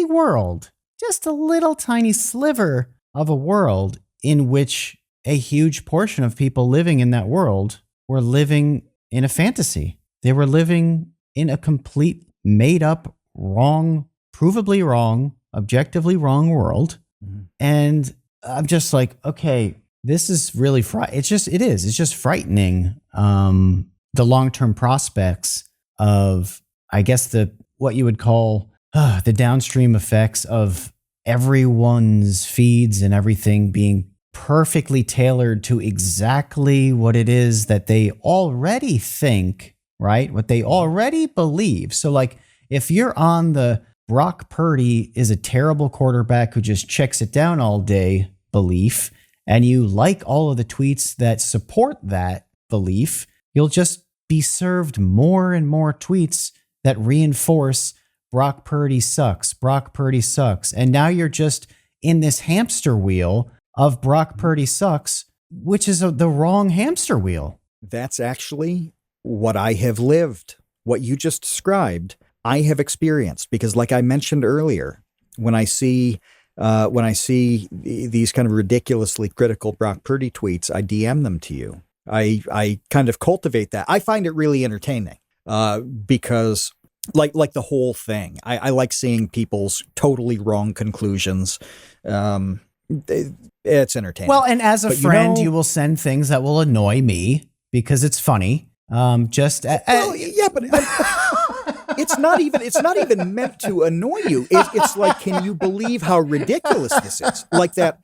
world, just a little tiny sliver of a world in which a huge portion of people living in that world were living in a fantasy. They were living in a complete made up, wrong, provably wrong, objectively wrong world. Mm-hmm. And I'm just like, okay, this is really it's just frightening. The long-term prospects of, I guess, what you would call the downstream effects of everyone's feeds and everything being perfectly tailored to exactly what it is that they already think, right? What they already believe. So like, if you're on the Brock Purdy is a terrible quarterback who just checks it down all day belief, and you like all of the tweets that support that belief, you'll just be served more and more tweets that reinforce Brock Purdy sucks. Brock Purdy sucks. And now you're just in this hamster wheel of Brock Purdy sucks, which is the wrong hamster wheel. That's actually what I have lived. What you just described, I have experienced, because like I mentioned earlier, when I see these kind of ridiculously critical Brock Purdy tweets, I DM them to you. I kind of cultivate that. I find it really entertaining because like the whole thing, I like seeing people's totally wrong conclusions. It's entertaining. Well, and as a friend, you will send things that will annoy me because it's funny. But it's not even meant to annoy you. It's like, can you believe how ridiculous this is? Like that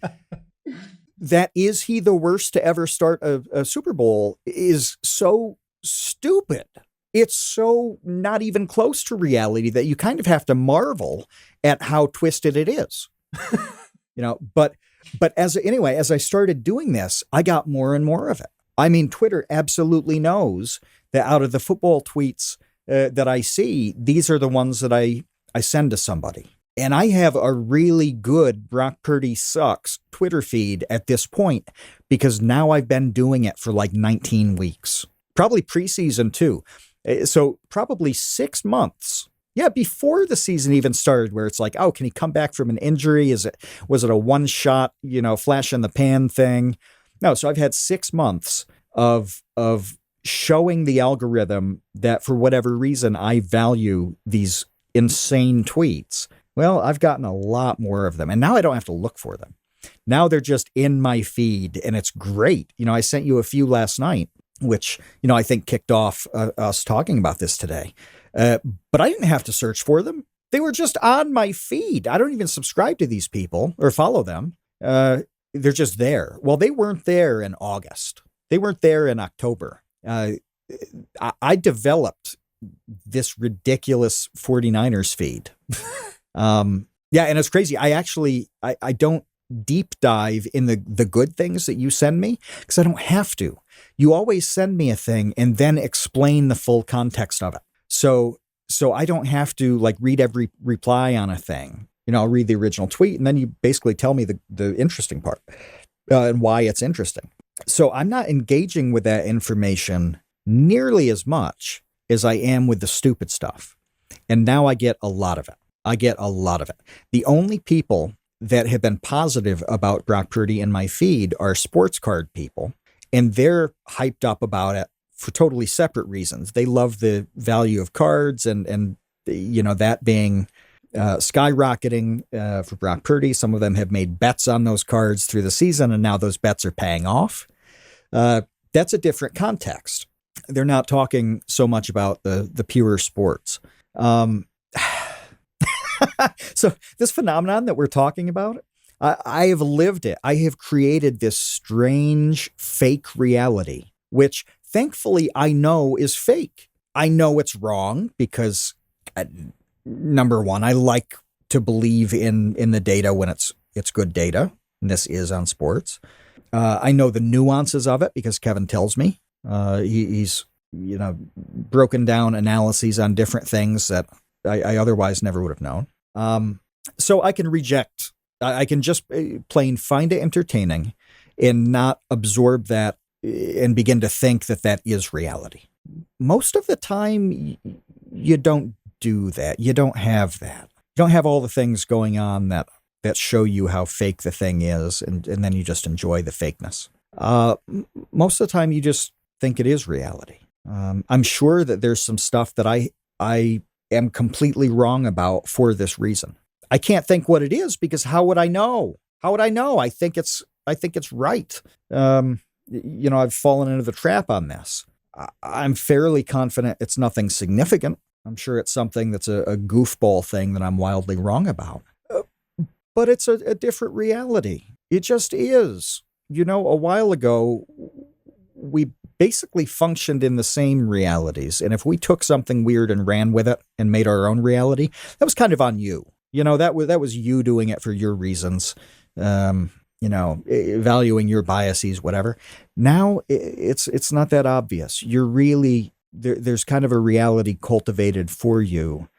is he the worst to ever start a Super Bowl is so stupid. It's so not even close to reality that you kind of have to marvel at how twisted it is. But as I started doing this, I got more and more of it. I mean, Twitter absolutely knows that out of the football tweets that I see, these are the ones that I send to somebody. And I have a really good Brock Purdy sucks Twitter feed at this point, because now I've been doing it for like 19 weeks, probably preseason too. So probably 6 months. Yeah, before the season even started, where it's like, oh, can he come back from an injury? Was it a one shot, flash in the pan thing? No. So I've had 6 months of showing the algorithm that for whatever reason, I value these insane tweets. Well, I've gotten a lot more of them, and now I don't have to look for them. Now they're just in my feed, and it's great. I sent you a few last night, which, I think kicked off us talking about this today. But I didn't have to search for them. They were just on my feed. I don't even subscribe to these people or follow them. They're just there. Well, they weren't there in August. They weren't there in October. I developed this ridiculous 49ers feed. And it's crazy. I don't deep dive in the good things that you send me, because I don't have to. You always send me a thing and then explain the full context of it. So I don't have to read every reply on a thing. I'll read the original tweet and then you basically tell me the interesting part and why it's interesting. So I'm not engaging with that information nearly as much as I am with the stupid stuff. And now I get a lot of it. The only people that have been positive about Brock Purdy in my feed are sports card people. And they're hyped up about it for totally separate reasons. They love the value of cards and that being skyrocketing for Brock Purdy. Some of them have made bets on those cards through the season, and now those bets are paying off. That's a different context. They're not talking so much about the pure sports. So this phenomenon that we're talking about, I have lived it. I have created this strange fake reality, which thankfully I know is fake. I know it's wrong because, number one, I like to believe in the data when it's good data. And this is on sports. I know the nuances of it because Kevin tells me. He's broken down analyses on different things that I otherwise never would have known. So I can reject. I can just plain find it entertaining and not absorb that and begin to think that is reality. Most of the time, you don't do that. You don't have that. You don't have all the things going on that show you how fake the thing is, and then you just enjoy the fakeness. Most of the time, you just think it is reality. I'm sure that there's some stuff that I am completely wrong about for this reason. I can't think what it is because how would I know? How would I know? I think it's right. I've fallen into the trap on this. I'm fairly confident it's nothing significant. I'm sure it's something that's a goofball thing that I'm wildly wrong about. But it's a different reality. It just is. A while ago, we basically functioned in the same realities. And if we took something weird and ran with it and made our own reality, that was kind of on you. That was you doing it for your reasons, valuing your biases, whatever. Now it's not that obvious. You're really, there's kind of a reality cultivated for you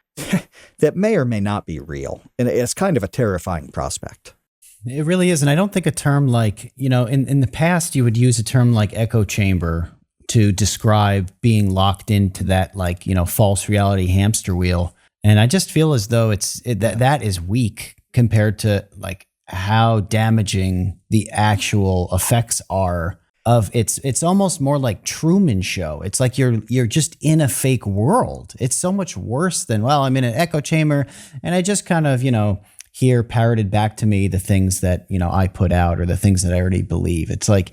that may or may not be real. And it's kind of a terrifying prospect. It really is. And I don't think a term like, in the past, you would use a term like echo chamber to describe being locked into that, false reality hamster wheel. And I just feel as though that is weak compared to how damaging the actual effects are of it's almost more like Truman Show. It's like you're just in a fake world. It's so much worse than, well, I'm in an echo chamber and I just kind of, hear parroted back to me the things that, I put out or the things that I already believe. It's like,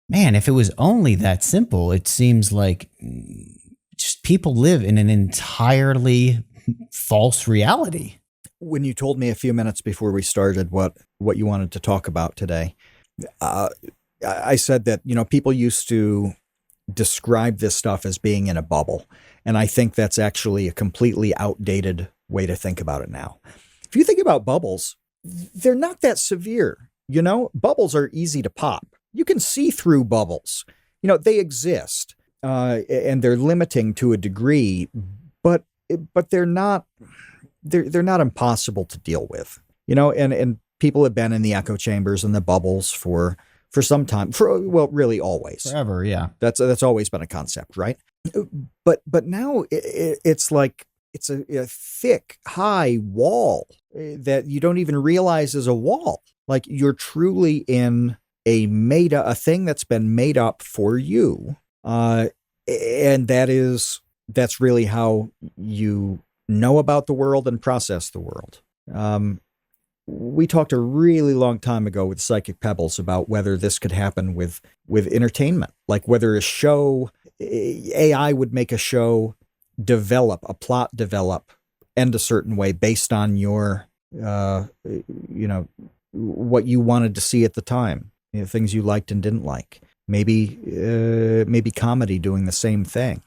man, if it was only that simple, it seems like just people live in an entirely false reality. When you told me a few minutes before we started what you wanted to talk about today, I said that, people used to describe this stuff as being in a bubble. And I think that's actually a completely outdated way to think about it now. If you think about bubbles, they're not that severe. Bubbles are easy to pop. You can see through bubbles. They exist and they're limiting to a degree, but they're not impossible to deal with. And people have been in the echo chambers and the bubbles for some time, really always. Forever, yeah. That's always been a concept, right? But now it's like it's a thick, high wall that you don't even realize is a wall. Like you're truly in a thing that's been made up for you. And that's really how you know about the world and process the world. We talked a really long time ago with Psychic Pebbles about whether this could happen with entertainment, like whether AI would make a show a plot develop, end a certain way based on your, what you wanted to see at the time, things you liked and didn't like. Maybe comedy doing the same thing.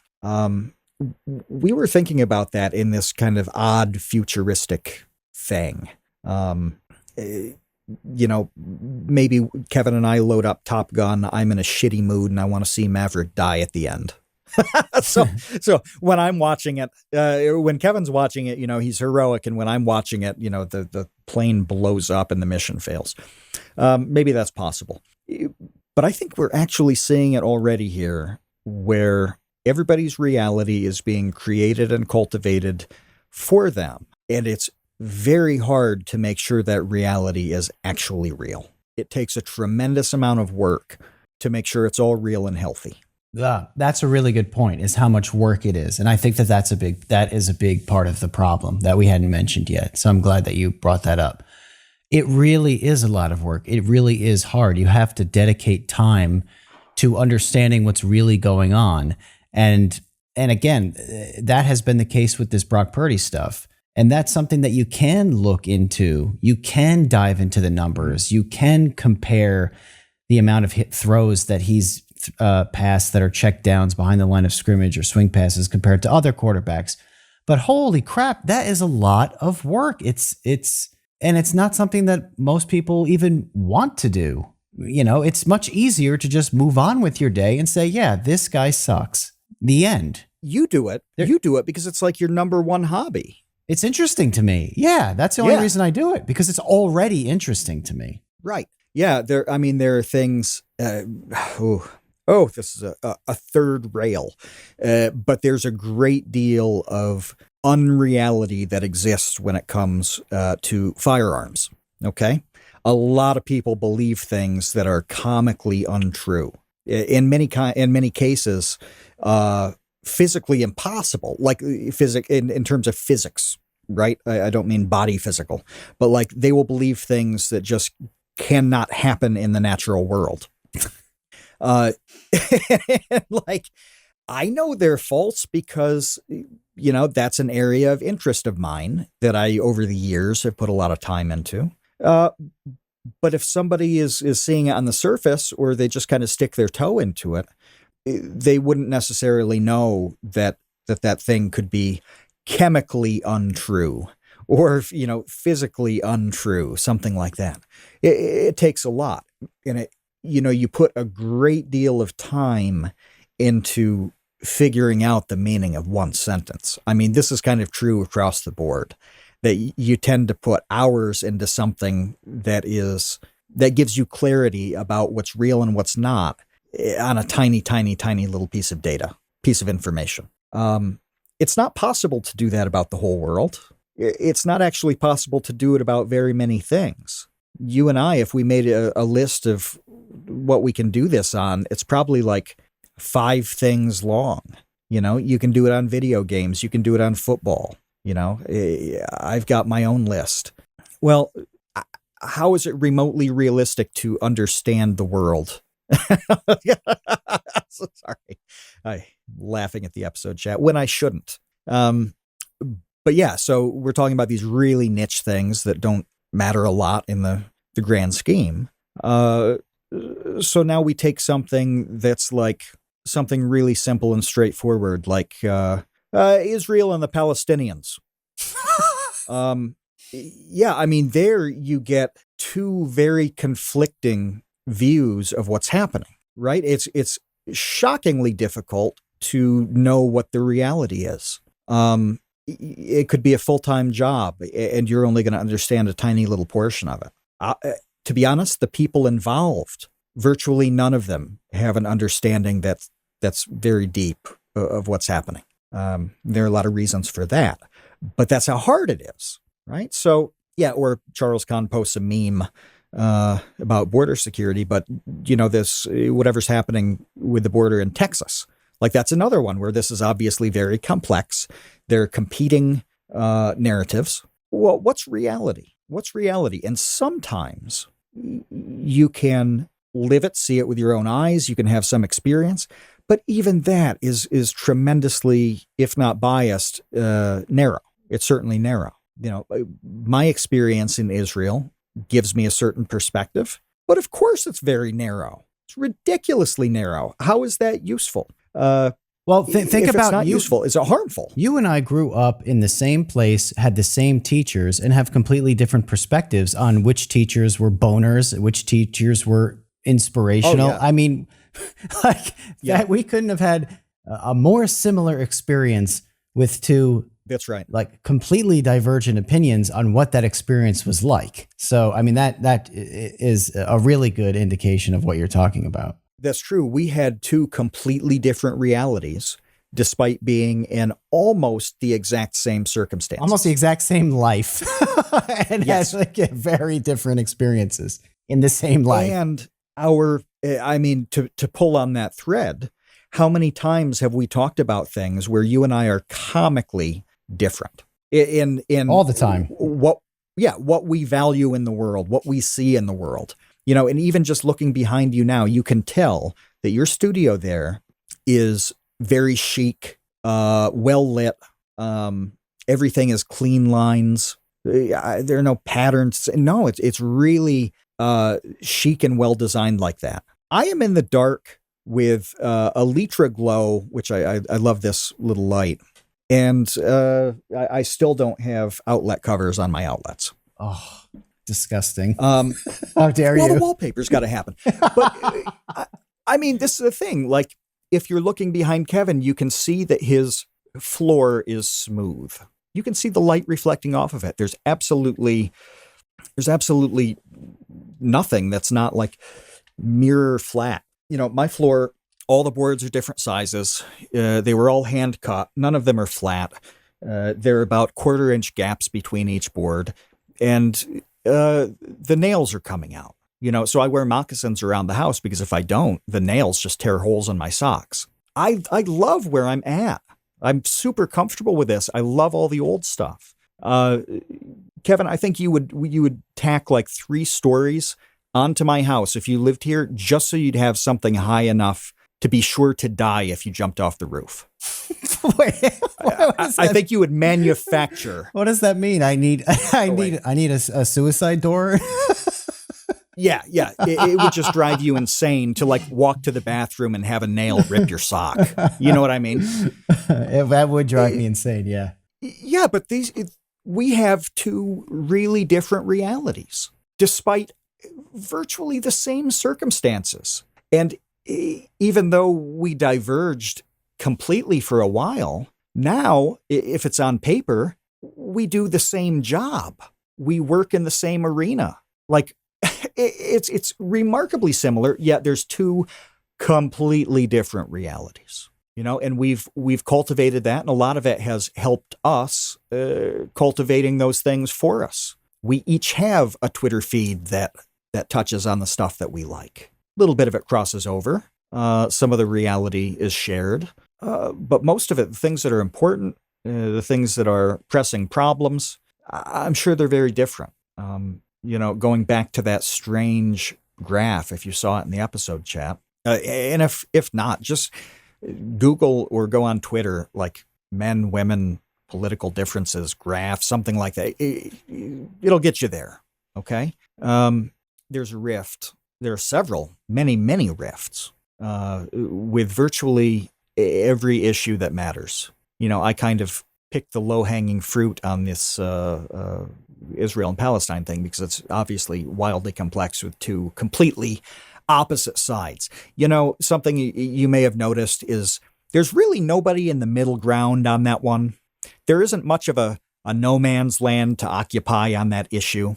We were thinking about that in this kind of odd futuristic thing. Maybe Kevin and I load up Top Gun. I'm in a shitty mood and I want to see Maverick die at the end. So when I'm watching it, when Kevin's watching it, he's heroic. And when I'm watching it, the plane blows up and the mission fails. Maybe that's possible. But I think we're actually seeing it already here where everybody's reality is being created and cultivated for them. And it's very hard to make sure that reality is actually real. It takes a tremendous amount of work to make sure it's all real and healthy. That's a really good point, is how much work it is. And I think that is a big part of the problem that we hadn't mentioned yet. So I'm glad that you brought that up. It really is a lot of work. It really is hard. You have to dedicate time to understanding what's really going on. And again, that has been the case with this Brock Purdy stuff. And that's something that you can look into. You can dive into the numbers. You can compare the amount of hit throws that he's passed that are check downs behind the line of scrimmage or swing passes compared to other quarterbacks. But holy crap, that is a lot of work. And it's not something that most people even want to do. It's much easier to just move on with your day and say, yeah, this guy sucks. The end. You do it. You do it because it's like your number one hobby. It's interesting to me. Yeah, that's the only reason I do it, because it's already interesting to me. Right. Yeah. There are things. This is a third rail. But there's a great deal of unreality that exists when it comes to firearms. Okay. A lot of people believe things that are comically untrue. In many cases, physically impossible, like in terms of physics, right? I don't mean body physical, but like they will believe things that just cannot happen in the natural world. Like, I know they're false because, that's an area of interest of mine that I, over the years, have put a lot of time into. But if somebody is seeing it on the surface, or they just kind of stick their toe into it, they wouldn't necessarily know that thing could be chemically untrue or, physically untrue, something like that. It takes a lot. And you put a great deal of time into figuring out the meaning of one sentence. I mean, this is kind of true across the board, that you tend to put hours into something that gives you clarity about what's real and what's not on a tiny, tiny, tiny little piece of information. It's not possible to do that about the whole world. It's not actually possible to do it about very many things. You and I, if we made a list of what we can do this on, it's probably like 5 things long. You can do it on video games. You can do it on football. I've got my own list. Well, how is it remotely realistic to understand the world? So sorry. I'm laughing at the episode chat when I shouldn't. But yeah, so we're talking about these really niche things that don't matter a lot in the grand scheme. So now we take something that's like something really simple and straightforward, like Israel and the Palestinians. Yeah, I mean, there you get 2 very conflicting views of what's happening, right? It's shockingly difficult to know what the reality is. It could be a full-time job, and you're only going to understand a tiny little portion of it. To be honest, the people involved, virtually none of them have an understanding that's very deep of what's happening. There are a lot of reasons for that, but that's how hard it is, right? So, yeah, or Charles Kahn posts a meme about border security, but, this, whatever's happening with the border in Texas, like that's another one where this is obviously very complex. There are competing narratives. Well, what's reality? What's reality? And sometimes you can live it, see it with your own eyes. You can have some experience. But even that is tremendously, if not biased, narrow. It's certainly narrow. My experience in Israel gives me a certain perspective, but of course it's very narrow. It's ridiculously narrow. How is that useful? Well, think about it's not useful. Is it harmful? You and I grew up in the same place, had the same teachers, and have completely different perspectives on which teachers were boners, which teachers were inspirational. Oh, yeah. I mean, that we couldn't have had a more similar experience with 2. That's right. Like completely divergent opinions on what that experience was like. So, I mean, that is a really good indication of what you're talking about. That's true. We had 2 completely different realities, despite being in almost the exact same circumstances. Almost the exact same life. And yes. Has like very different experiences in the same life. And to pull on that thread, how many times have we talked about things where you and I are comically different in all the time? What we value in the world, what we see in the world, and even just looking behind you now, you can tell that your studio there is very chic, well lit. Everything is clean lines. There are no patterns. No, it's really chic and well designed like that. I am in the dark with a Litra Glow, which I love this little light. And I still don't have outlet covers on my outlets. Oh, disgusting. How dare you? Well, the wallpaper's got to happen. But I mean, this is the thing. Like, if you're looking behind Kevin, you can see that his floor is smooth. You can see the light reflecting off of it. There's absolutely nothing that's not like mirror flat. My floor, all the boards are different sizes. They were all hand cut. None of them are flat. There are about 1/4-inch gaps between each board. And the nails are coming out. So I wear moccasins around the house because if I don't, the nails just tear holes in my socks. I love where I'm at. I'm super comfortable with this. I love all the old stuff. Kevin, I think you would tack like 3 stories onto my house if you lived here, just so you'd have something high enough to be sure to die if you jumped off the roof. Wait, I think you would manufacture. What does that mean? I need a suicide door. Yeah. It would just drive you insane to like walk to the bathroom and have a nail rip your sock. You know what I mean? That would drive me insane. Yeah. Yeah, but we have 2 really different realities, despite virtually the same circumstances. And even though we diverged completely for a while, now, if it's on paper, we do the same job. We work in the same arena. Like, it's remarkably similar, yet there's 2 completely different realities. And we've cultivated that, and a lot of it has helped us cultivating those things for us. We each have a Twitter feed that touches on the stuff that we like. A little bit of it crosses over. Some of the reality is shared. But most of it, the things that are important, the things that are pressing problems, I'm sure they're very different. Going back to that strange graph, if you saw it in the episode chat, and if not, just Google or go on Twitter, like men, women, political differences, graph, something like that. It'll get you there. Okay. There's a rift. There are many rifts with virtually every issue that matters. I kind of picked the low-hanging fruit on this Israel and Palestine thing because it's obviously wildly complex with 2 completely opposite sides. Something you may have noticed is there's really nobody in the middle ground on that one. There isn't much of a no man's land to occupy on that issue.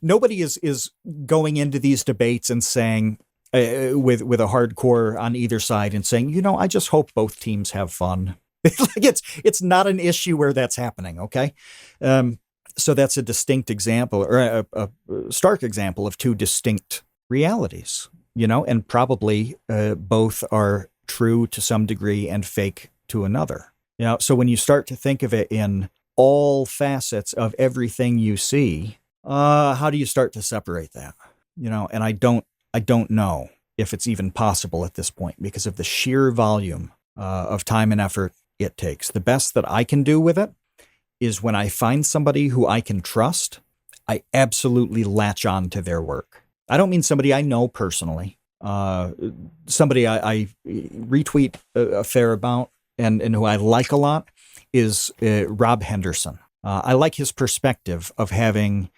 Nobody is going into these debates and saying with a hardcore on either side and saying, I just hope both teams have fun. It's not an issue where that's happening. Okay. So that's a distinct example, or a stark example of 2 distinct realities, and probably both are true to some degree and fake to another. So when you start to think of it in all facets of everything you see, how do you start to separate that? And I don't know if it's even possible at this point because of the sheer volume of time and effort it takes. The best that I can do with it is when I find somebody who I can trust, I absolutely latch on to their work. I don't mean somebody I know personally. Somebody I retweet a fair amount and who I like a lot is Rob Henderson. I like his perspective of having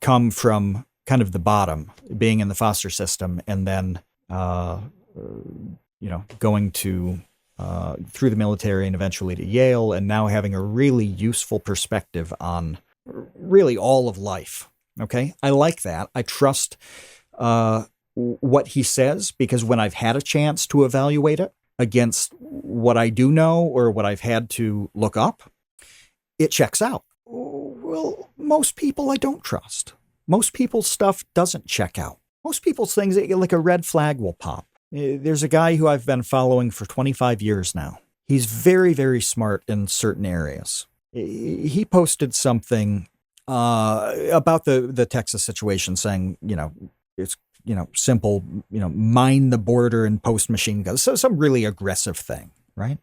come from kind of the bottom, being in the foster system, and then going to through the military and eventually to Yale, and now having a really useful perspective on really all of life. Okay, I like that. I trust what he says because when I've had a chance to evaluate it against what I do know or what I've had to look up, it checks out. Well, most people I don't trust. Most people's stuff doesn't check out. Most people's things, like a red flag will pop. There's a guy who I've been following for 25 years now. He's very, very smart in certain areas. He posted something about the Texas situation, saying, it's, simple, mine the border and post machine guns. So some really aggressive thing, right?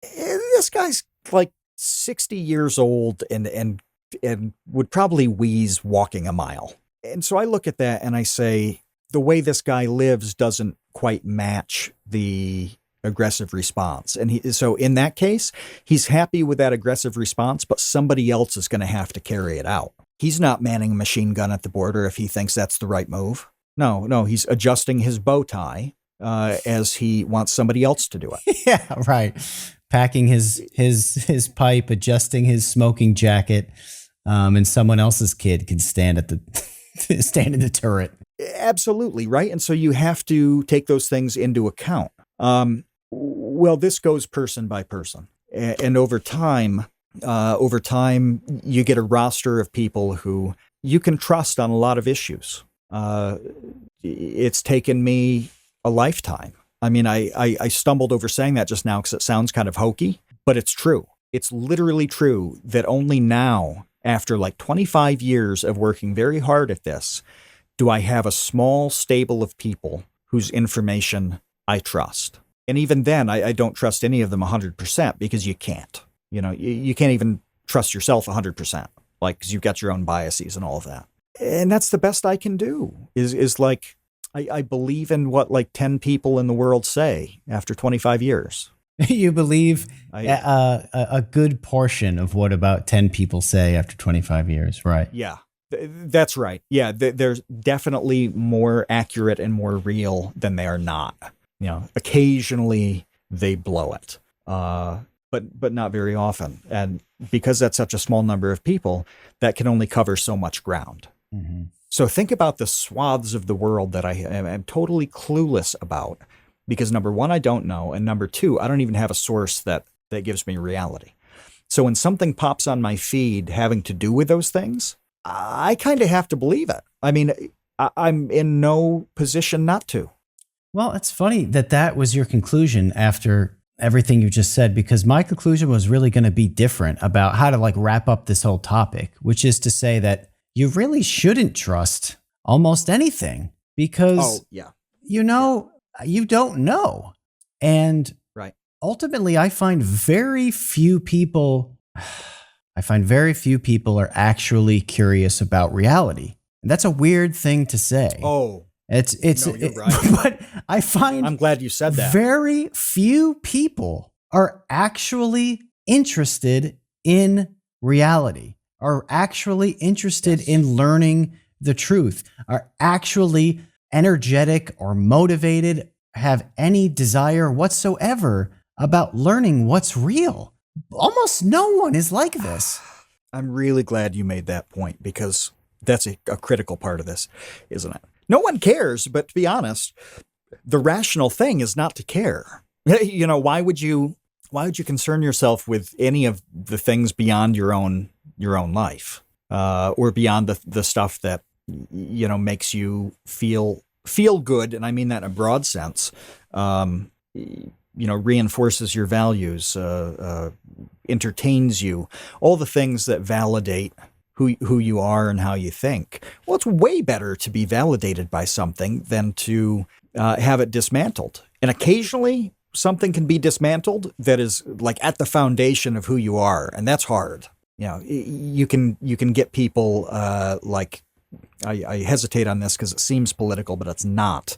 This guy's like 60 years old and would probably wheeze walking a mile. And so I look at that and I say, the way this guy lives doesn't quite match the aggressive response. And so in that case, he's happy with that aggressive response, but somebody else is going to have to carry it out. He's not manning a machine gun at the border if he thinks that's the right move. No, he's adjusting his bow tie as he wants somebody else to do it. Yeah, right. Packing his pipe, adjusting his smoking jacket, and someone else's kid can stand in the turret. Absolutely, right? And so you have to take those things into account. Well, this goes person by person. And over time, you get a roster of people who you can trust on a lot of issues. It's taken me a lifetime. I mean, I stumbled over saying that just now because it sounds kind of hokey, but it's true. It's literally true that only now, after like 25 years of working very hard at this, do I have a small stable of people whose information I trust. And even then, I don't trust any of them 100% because you can't. You can't even trust yourself 100%, like, because you've got your own biases and all of that. And that's the best I can do is like, I believe in what like 10 people in the world say after 25 years. You believe a good portion of what about 10 people say after 25 years, right? Yeah, that's right. Yeah, they're definitely more accurate and more real than they are not. Occasionally they blow it, but not very often. And because that's such a small number of people, that can only cover so much ground. Mm-hmm. So think about the swaths of the world that I am totally clueless about, because number one, I don't know. And number two, I don't even have a source that gives me reality. So when something pops on my feed having to do with those things, I kind of have to believe it. I mean, I'm in no position not to. Well, it's funny that was your conclusion after everything you just said, because my conclusion was really going to be different about how to like wrap up this whole topic, which is to say that you really shouldn't trust almost anything because, you don't know. And right. Ultimately, I find very few people are actually curious about reality. And that's a weird thing to say. Oh, you're right. But I find I'm glad you said that. Very few people are actually interested in reality, are actually interested in learning the truth, are actually energetic or motivated, have any desire whatsoever about learning what's real. Almost no one is like this. I'm really glad you made that point, because that's a critical part of this, isn't it? No one cares, but to be honest, the rational thing is not to care. Why would you concern yourself with any of the things beyond your own life, or beyond the stuff that makes you feel good? And I mean that in a broad sense. Reinforces your values, entertains you, all the things that validate who you are and how you think. Well, it's way better to be validated by something than to have it dismantled. And occasionally something can be dismantled that is like at the foundation of who you are. And that's hard. You can get people like, I hesitate on this because it seems political, but it's not.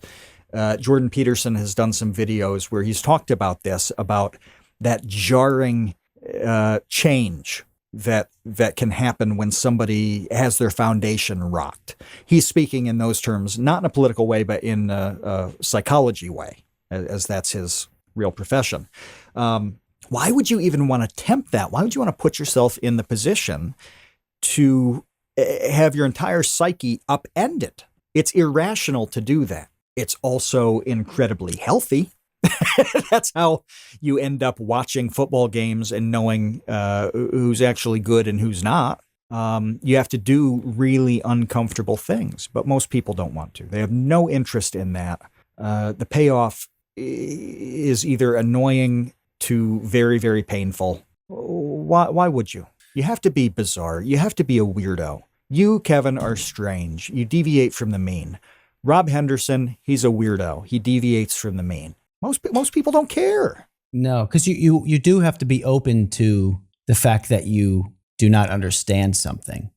Jordan Peterson has done some videos where he's talked about this, about that jarring change that can happen when somebody has their foundation rocked. He's speaking in those terms, not in a political way, but in a psychology way, as that's his real profession. Why would you even want to tempt that? Why would you want to put yourself in the position to have your entire psyche upended? It's irrational to do that. It's also incredibly healthy. That's how you end up watching football games and knowing who's actually good and who's not. You have to do really uncomfortable things, but most people don't want to. They have no interest in that. the payoff is either annoying to very, very painful. Why would you? You have to be bizarre. You have to be a weirdo. You, Kevin, are strange. You deviate from the mean. Rob Henderson, he's a weirdo. He deviates from the mean. Most people don't care. No, because you do have to be open to the fact that you do not understand something,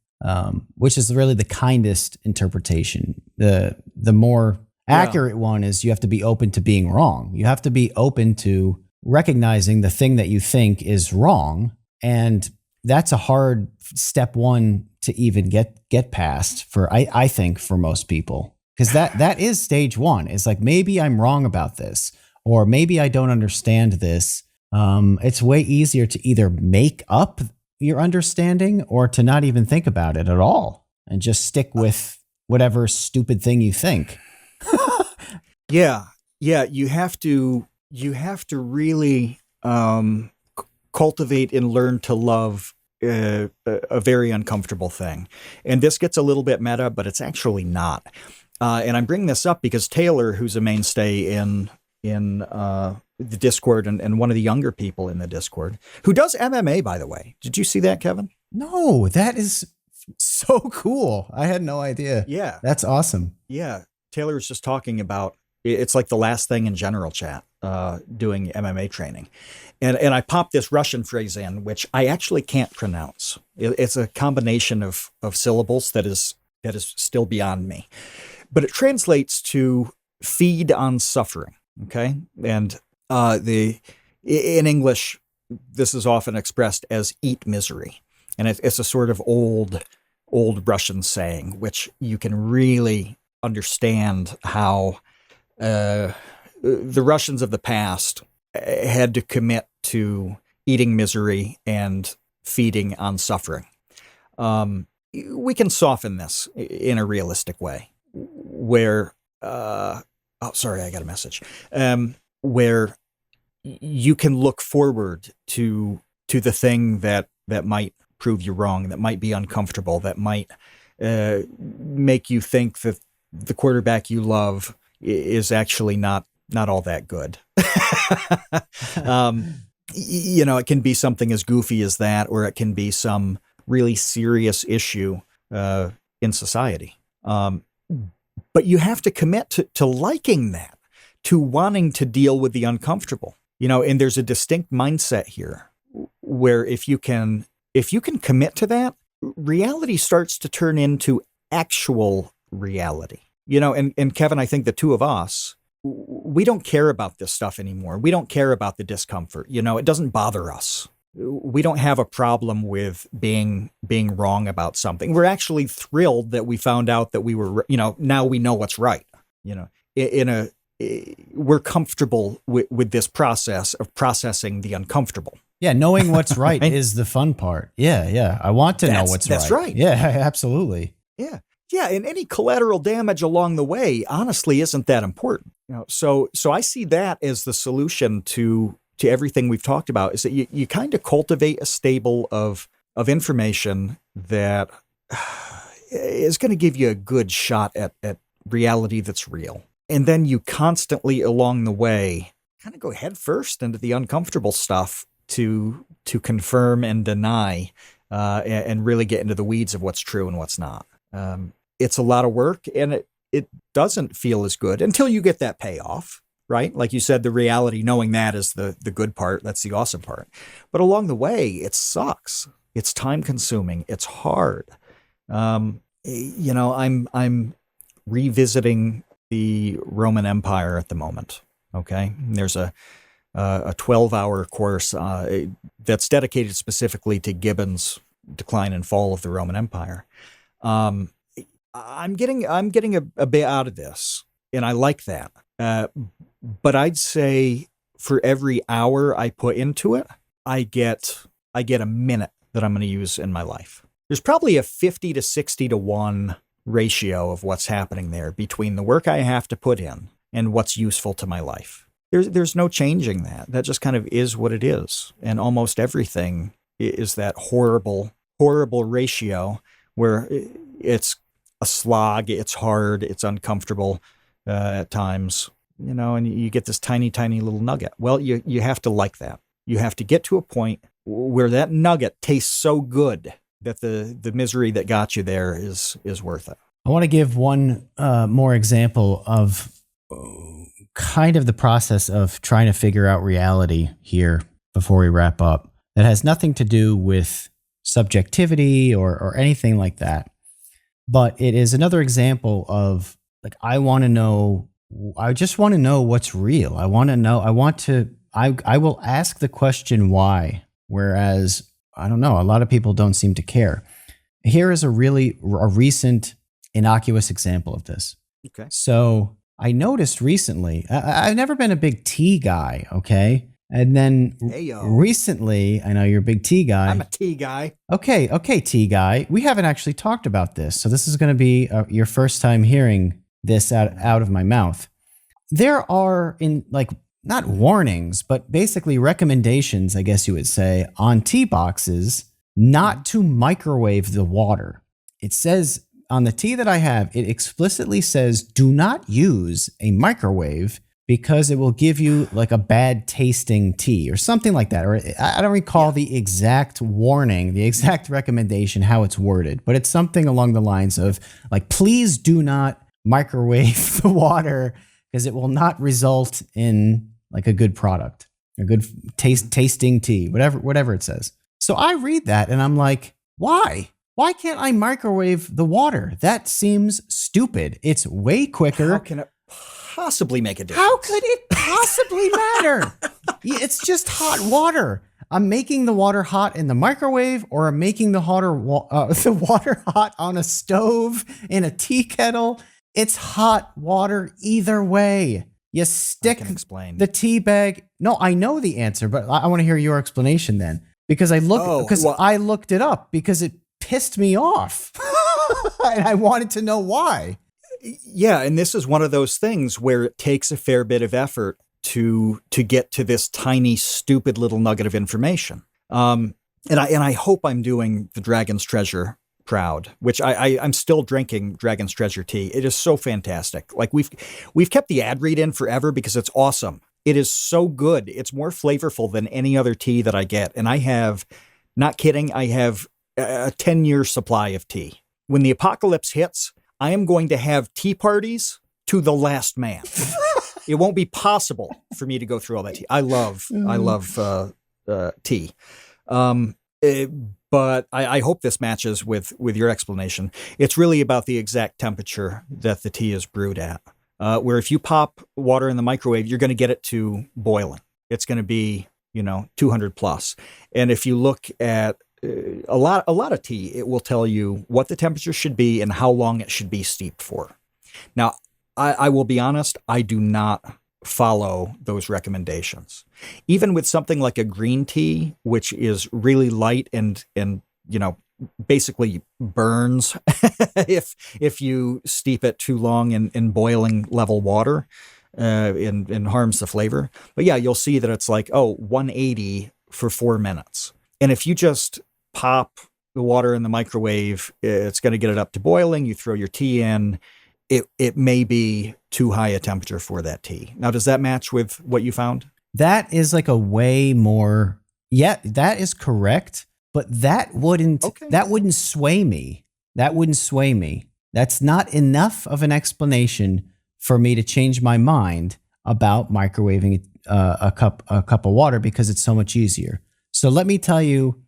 which is really the kindest interpretation. The more accurate one is you have to be open to being wrong. You have to be open to recognizing the thing that you think is wrong. And that's a hard step one to even get past for, I think, for most people. Because that is stage one. It's like, maybe I'm wrong about this, or maybe I don't understand this. It's way easier to either make up your understanding or to not even think about it at all and just stick with whatever stupid thing you think. Yeah. You have to really cultivate and learn to love a very uncomfortable thing. And this gets a little bit meta, but it's actually not. And I'm bringing this up because Taylor, who's a mainstay in the Discord and one of the younger people in the Discord, who does MMA, by the way. Did you see that, Kevin? No, that is so cool. I had no idea. Yeah. That's awesome. Yeah. Taylor was just talking about, it's like the last thing in general chat, doing MMA training. And I popped this Russian phrase in, which I actually can't pronounce. It's a combination of syllables that is still beyond me. But it translates to feed on suffering. Okay. And in English, this is often expressed as eat misery. And it's a sort of old Russian saying, which you can really understand how the Russians of the past had to commit to eating misery and feeding on suffering. We can soften this in a realistic way where, sorry, I got a message, where you can look forward to the thing that might prove you wrong, that might be uncomfortable, that might make you think that the quarterback you love is actually not all that good. It can be something as goofy as that, or it can be some really serious issue in society. But you have to commit to liking that, to wanting to deal with the uncomfortable. And there's a distinct mindset here where if you can commit to that, reality starts to turn into actual reality. And Kevin, I think the two of us, we don't care about this stuff anymore. We don't care about the discomfort. It doesn't bother us. We don't have a problem with being wrong about something. We're actually thrilled that we found out that we were, now we know what's right. We're comfortable with this process of processing the uncomfortable. Yeah, knowing what's right is the fun part. Yeah. I want to know what's right. That's right. Yeah, absolutely. Yeah. Yeah, and any collateral damage along the way, honestly, isn't that important. So I see that as the solution to everything we've talked about, is that you kind of cultivate a stable of information that is going to give you a good shot at reality that's real. And then you constantly along the way kind of go head first into the uncomfortable stuff to confirm and deny and really get into the weeds of what's true and what's not. It's a lot of work, and it doesn't feel as good until you get that payoff, right? Like you said, the reality, knowing that is the good part. That's the awesome part. But along the way, it sucks. It's time consuming. It's hard. I'm revisiting the Roman Empire at the moment. Okay. There's a 12-hour course that's dedicated specifically to Gibbon's Decline and Fall of the Roman Empire. I'm getting a bit out of this, and I like that. But I'd say for every hour I put into it, I get a minute that I'm going to use in my life. There's probably a 50 to 60 to 1 ratio of what's happening there between the work I have to put in and what's useful to my life. There's no changing that. That just kind of is what it is. And almost everything is that horrible ratio where it's a slog, it's hard, it's uncomfortable at times, and you get this tiny, tiny little nugget. Well, you have to like that. You have to get to a point where that nugget tastes so good that the misery that got you there is worth it. I want to give one more example of kind of the process of trying to figure out reality here before we wrap up. That has nothing to do with subjectivity or anything like that. But it is another example of, like, I just want to know what's real. I will ask the question why, whereas, I don't know, a lot of people don't seem to care. Here is a recent innocuous example of this. Okay. So I noticed recently, I've never been a big tea guy, okay? And then recently, I know you're a big tea guy. I'm a tea guy. Okay, tea guy. We haven't actually talked about this, so this is going to be your first time hearing this out of my mouth. There are, not warnings, but basically recommendations, I guess you would say, on tea boxes not to microwave the water. It says on the tea that I have, it explicitly says, do not use a microwave because it will give you like a bad tasting tea or something like that. Or I don't recall the exact warning, the exact recommendation, how it's worded, but it's something along the lines of like, please do not microwave the water because it will not result in like a good product, a good tasting tea, whatever it says. So I read that and I'm like, why? Why can't I microwave the water? That seems stupid. It's way quicker. How can it possibly make a difference? How could it possibly matter? It's just hot water. I'm making the water hot in the microwave, or I'm making the water hot on a stove in a tea kettle. It's hot water either way. You stick the tea bag. No, I know the answer, but I want to hear your explanation then, because I looked it up because it pissed me off and I wanted to know why. Yeah, and this is one of those things where it takes a fair bit of effort to get to this tiny, stupid little nugget of information. And I hope I'm doing the Dragon's Treasure proud, which I'm still drinking Dragon's Treasure tea. It is so fantastic. Like we've kept the ad read in forever because it's awesome. It is so good. It's more flavorful than any other tea that I get. And I have, not kidding, I have a 10-year supply of tea. When the apocalypse hits, I am going to have tea parties to the last man. It won't be possible for me to go through all that tea. I love tea. But I hope this matches with your explanation. It's really about the exact temperature that the tea is brewed at. Where if you pop water in the microwave, you're going to get it to boiling. It's going to be, 200 plus. And if you look at a lot of tea, it will tell you what the temperature should be and how long it should be steeped for. Now, I will be honest, I do not follow those recommendations. Even with something like a green tea, which is really light and basically burns if you steep it too long in boiling level water, and harms the flavor. But yeah, you'll see that it's like, 180 for 4 minutes. And if you just pop the water in the microwave, it's going to get it up to boiling. You throw your tea in. It may be too high a temperature for that tea. Now, does that match with what you found? That is like a way more. Yeah, that is correct. But that wouldn't sway me. That wouldn't sway me. That's not enough of an explanation for me to change my mind about microwaving a cup of water because it's so much easier. So let me tell you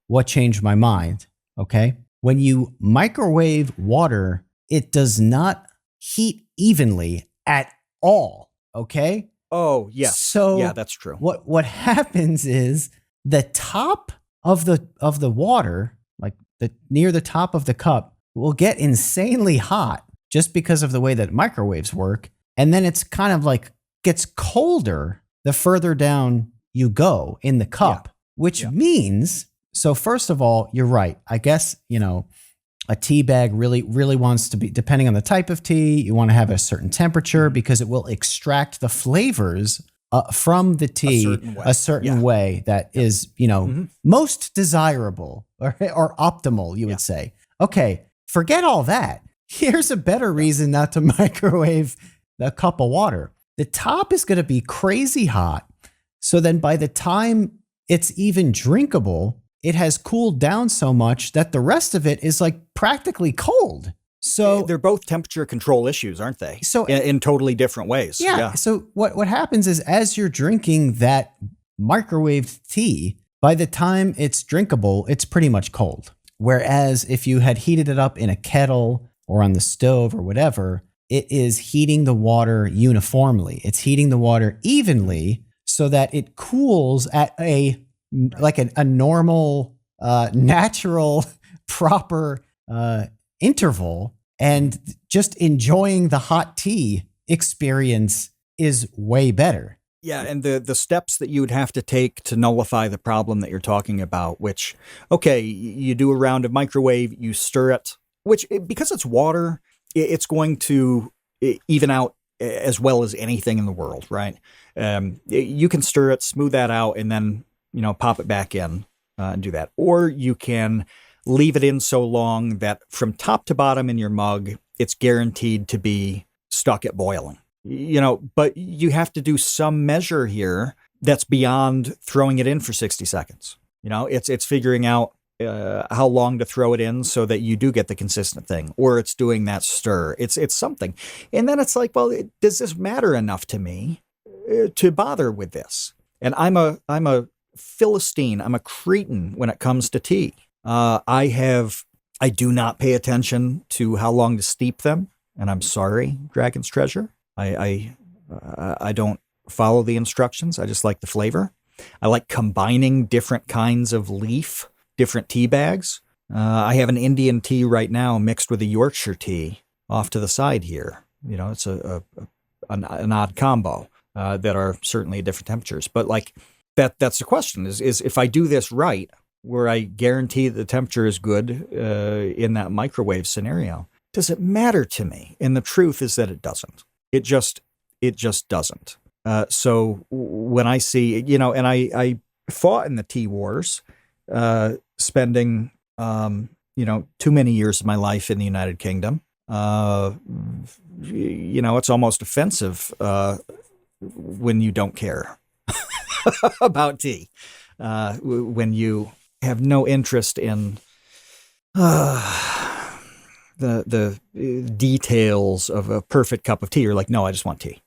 what changed my mind. Okay. When you microwave water, it does not heat evenly at all. Okay. Oh, yes. So yeah, that's true. What happens is the top of the water, like near the top of the cup, will get insanely hot just because of the way that microwaves work. And then it's kind of like gets colder the further down you go in the cup, which means, so first of all, you're right. I guess, a tea bag really wants to be, depending on the type of tea, you want to have a certain temperature because it will extract the flavors from the tea a certain way that is, most desirable or optimal, you would say. Okay, forget all that. Here's a better reason not to microwave a cup of water. the top is going to be crazy hot. So then by the time it's even drinkable, it has cooled down so much that the rest of it is like practically cold. So they're both temperature control issues, aren't they? So in totally different ways. Yeah. So what happens is as you're drinking that microwaved tea, by the time it's drinkable, it's pretty much cold. Whereas if you had heated it up in a kettle or on the stove or whatever, it is heating the water uniformly. It's heating the water evenly so that it cools at a normal, natural, proper interval, and just enjoying the hot tea experience is way better. Yeah, and the steps that you would have to take to nullify the problem that you're talking about, which, okay, you do a round of microwave, you stir it, which, because it's water, it's going to even out as well as anything in the world, right? You can stir it, smooth that out, and then, pop it back in and do that. Or you can leave it in so long that from top to bottom in your mug, it's guaranteed to be stuck at boiling. But you have to do some measure here that's beyond throwing it in for 60 seconds. It's figuring out how long to throw it in so that you do get the consistent thing, or it's doing that stir. It's something. And then it's like, well, does this matter enough to me to bother with this? And I'm a Philistine. I'm a cretin when it comes to tea. I do not pay attention to how long to steep them. And I'm sorry, Dragon's Treasure. I don't follow the instructions. I just like the flavor. I like combining different kinds of leaf, different tea bags. I have an Indian tea right now mixed with a Yorkshire tea off to the side here. It's an odd combo that are certainly at different temperatures. But like that's the question is if I do this right, where I guarantee the temperature is good in that microwave scenario, does it matter to me? And the truth is that it doesn't. It just doesn't. So when I see, and I fought in the tea wars, spending, too many years of my life in the United Kingdom. It's almost offensive when you don't care about tea, when you have no interest in the details of a perfect cup of tea. You're like, no, I just want tea.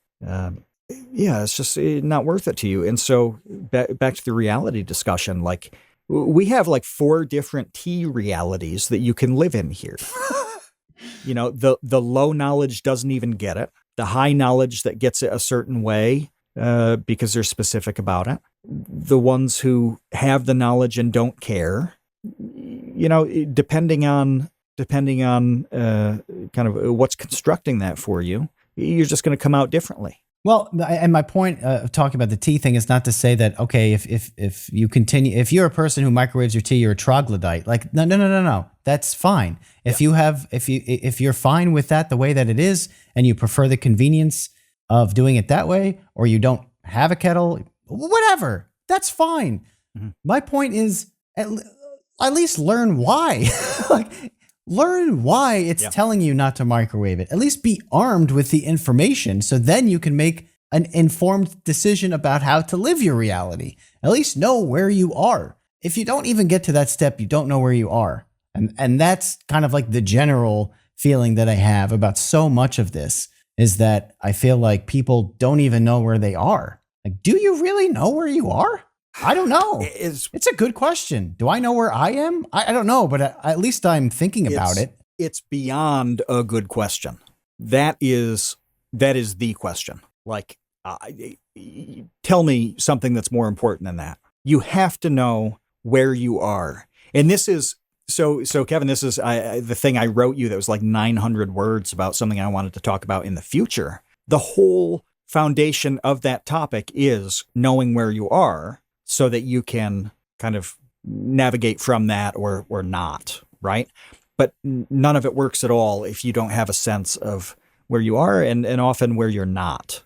It's just not worth it to you. And so back to the reality discussion, like we have like 4 different tea realities that you can live in here. The low knowledge doesn't even get it. The high knowledge that gets it a certain way because they're specific about it. The ones who have the knowledge and don't care, depending on kind of what's constructing that for you, you're just going to come out differently. Well, and my point of talking about the tea thing is not to say that, okay, if you continue, if you're a person who microwaves your tea, you're a troglodyte. Like, no, that's fine. If you're fine with that, the way that it is, and you prefer the convenience of doing it that way, or you don't have a kettle, whatever, that's fine. Mm-hmm. My point is at least learn why. Learn why it's telling you not to microwave it. At least be armed with the information so then you can make an informed decision about how to live your reality. At least know where you are. If you don't even get to that step, you don't know where you are. And that's kind of like the general feeling that I have about so much of this, is that I feel like people don't even know where they are. Like, do you really know where you are? I don't know. It's a good question. Do I know where I am? I don't know, but at least I'm thinking about it. It's beyond a good question. That is the question. Like, tell me something that's more important than that. You have to know where you are. And this is, so Kevin, this is the thing I wrote you that was like 900 words about something I wanted to talk about in the future. The whole foundation of that topic is knowing where you are, so that you can kind of navigate from that or not, right? But none of it works at all if you don't have a sense of where you are and often where you're not.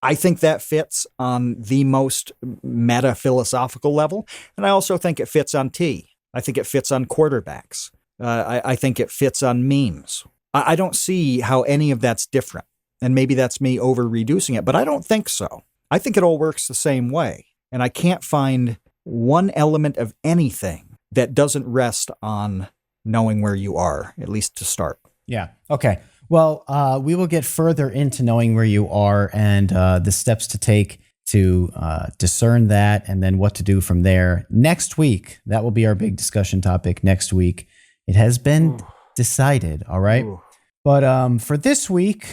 I think that fits on the most meta-philosophical level, and I also think it fits on tea. I think it fits on quarterbacks. I think it fits on memes. I don't see how any of that's different. And maybe that's me over-reducing it, but I don't think so. I think it all works the same way. And I can't find one element of anything that doesn't rest on knowing where you are, at least to start. Yeah. Okay. Well, we will get further into knowing where you are and the steps to take to discern that, and then what to do from there next week. That will be our big discussion topic next week. It has been decided. All right. But for this week,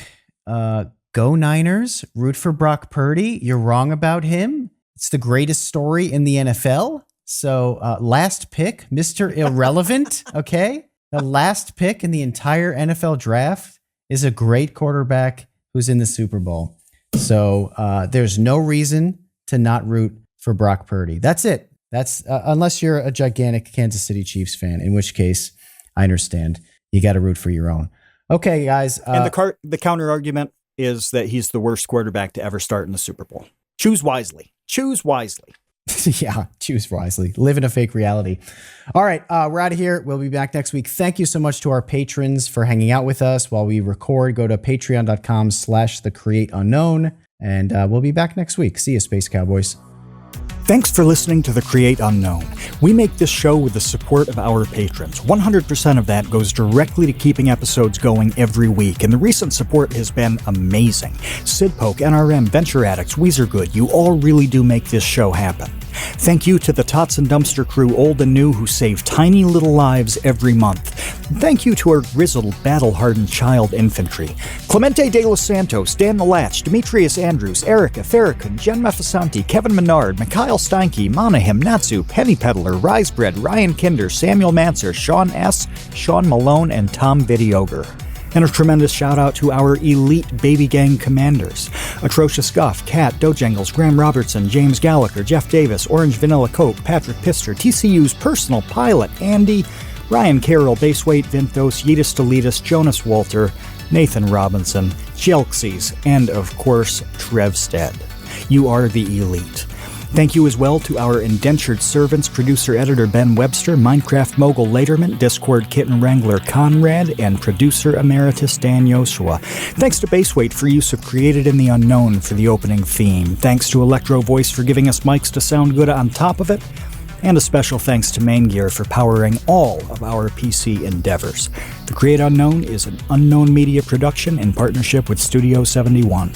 go Niners, root for Brock Purdy. You're wrong about him. It's the greatest story in the NFL. So last pick, Mr. Irrelevant. Okay. The last pick in the entire NFL draft is a great quarterback who's in the Super Bowl. So there's no reason to not root for Brock Purdy. That's it. That's unless you're a gigantic Kansas City Chiefs fan, in which case I understand you got to root for your own. Okay, guys. And the counter argument is that he's the worst quarterback to ever start in the Super Bowl. Choose wisely. Choose wisely. Yeah, choose wisely. Live in a fake reality. All right, we're out of here. We'll be back next week. Thank you so much to our patrons for hanging out with us while we record. Go to patreon.com/thecreateunknown, and we'll be back next week. See you, Space Cowboys. Thanks for listening to The Create Unknown. We make this show with the support of our patrons. 100% of that goes directly to keeping episodes going every week, and the recent support has been amazing. Sid Poke, NRM, Venture Addicts, Weezer Good, you all really do make this show happen. Thank you to the Tots and Dumpster crew, old and new, who save tiny little lives every month. Thank you to our grizzled, battle-hardened child infantry. Clemente de los Santos, Dan the Latch, Demetrius Andrews, Erica, Farrakhan, Jen Mefisanti, Kevin Menard, Mikhail Steinke, Monahim, Natsu, Penny Peddler, Risebread, Ryan Kinder, Samuel Manser, Sean S., Sean Malone, and Tom Vidioger. And a tremendous shout out to our elite baby gang commanders: Atrocious Guff, Kat, Dojangles, Graham Robertson, James Gallagher, Jeff Davis, Orange Vanilla Coke, Patrick Pister, TCU's personal pilot, Andy, Ryan Carroll, Baseweight, Vinthos, Yeetus Deletus, Jonas Walter, Nathan Robinson, Jelksies, and of course, Trevstead. You are the elite. Thank you as well to our indentured servants, producer-editor Ben Webster, Minecraft mogul Laterman, Discord kitten wrangler Conrad, and producer emeritus Dan Yoshua. Thanks to Baseweight for use of Created in the Unknown for the opening theme. Thanks to Electro Voice for giving us mics to sound good on top of it. And a special thanks to Main Gear for powering all of our PC endeavors. The Create Unknown is an Unknown Media production in partnership with Studio 71.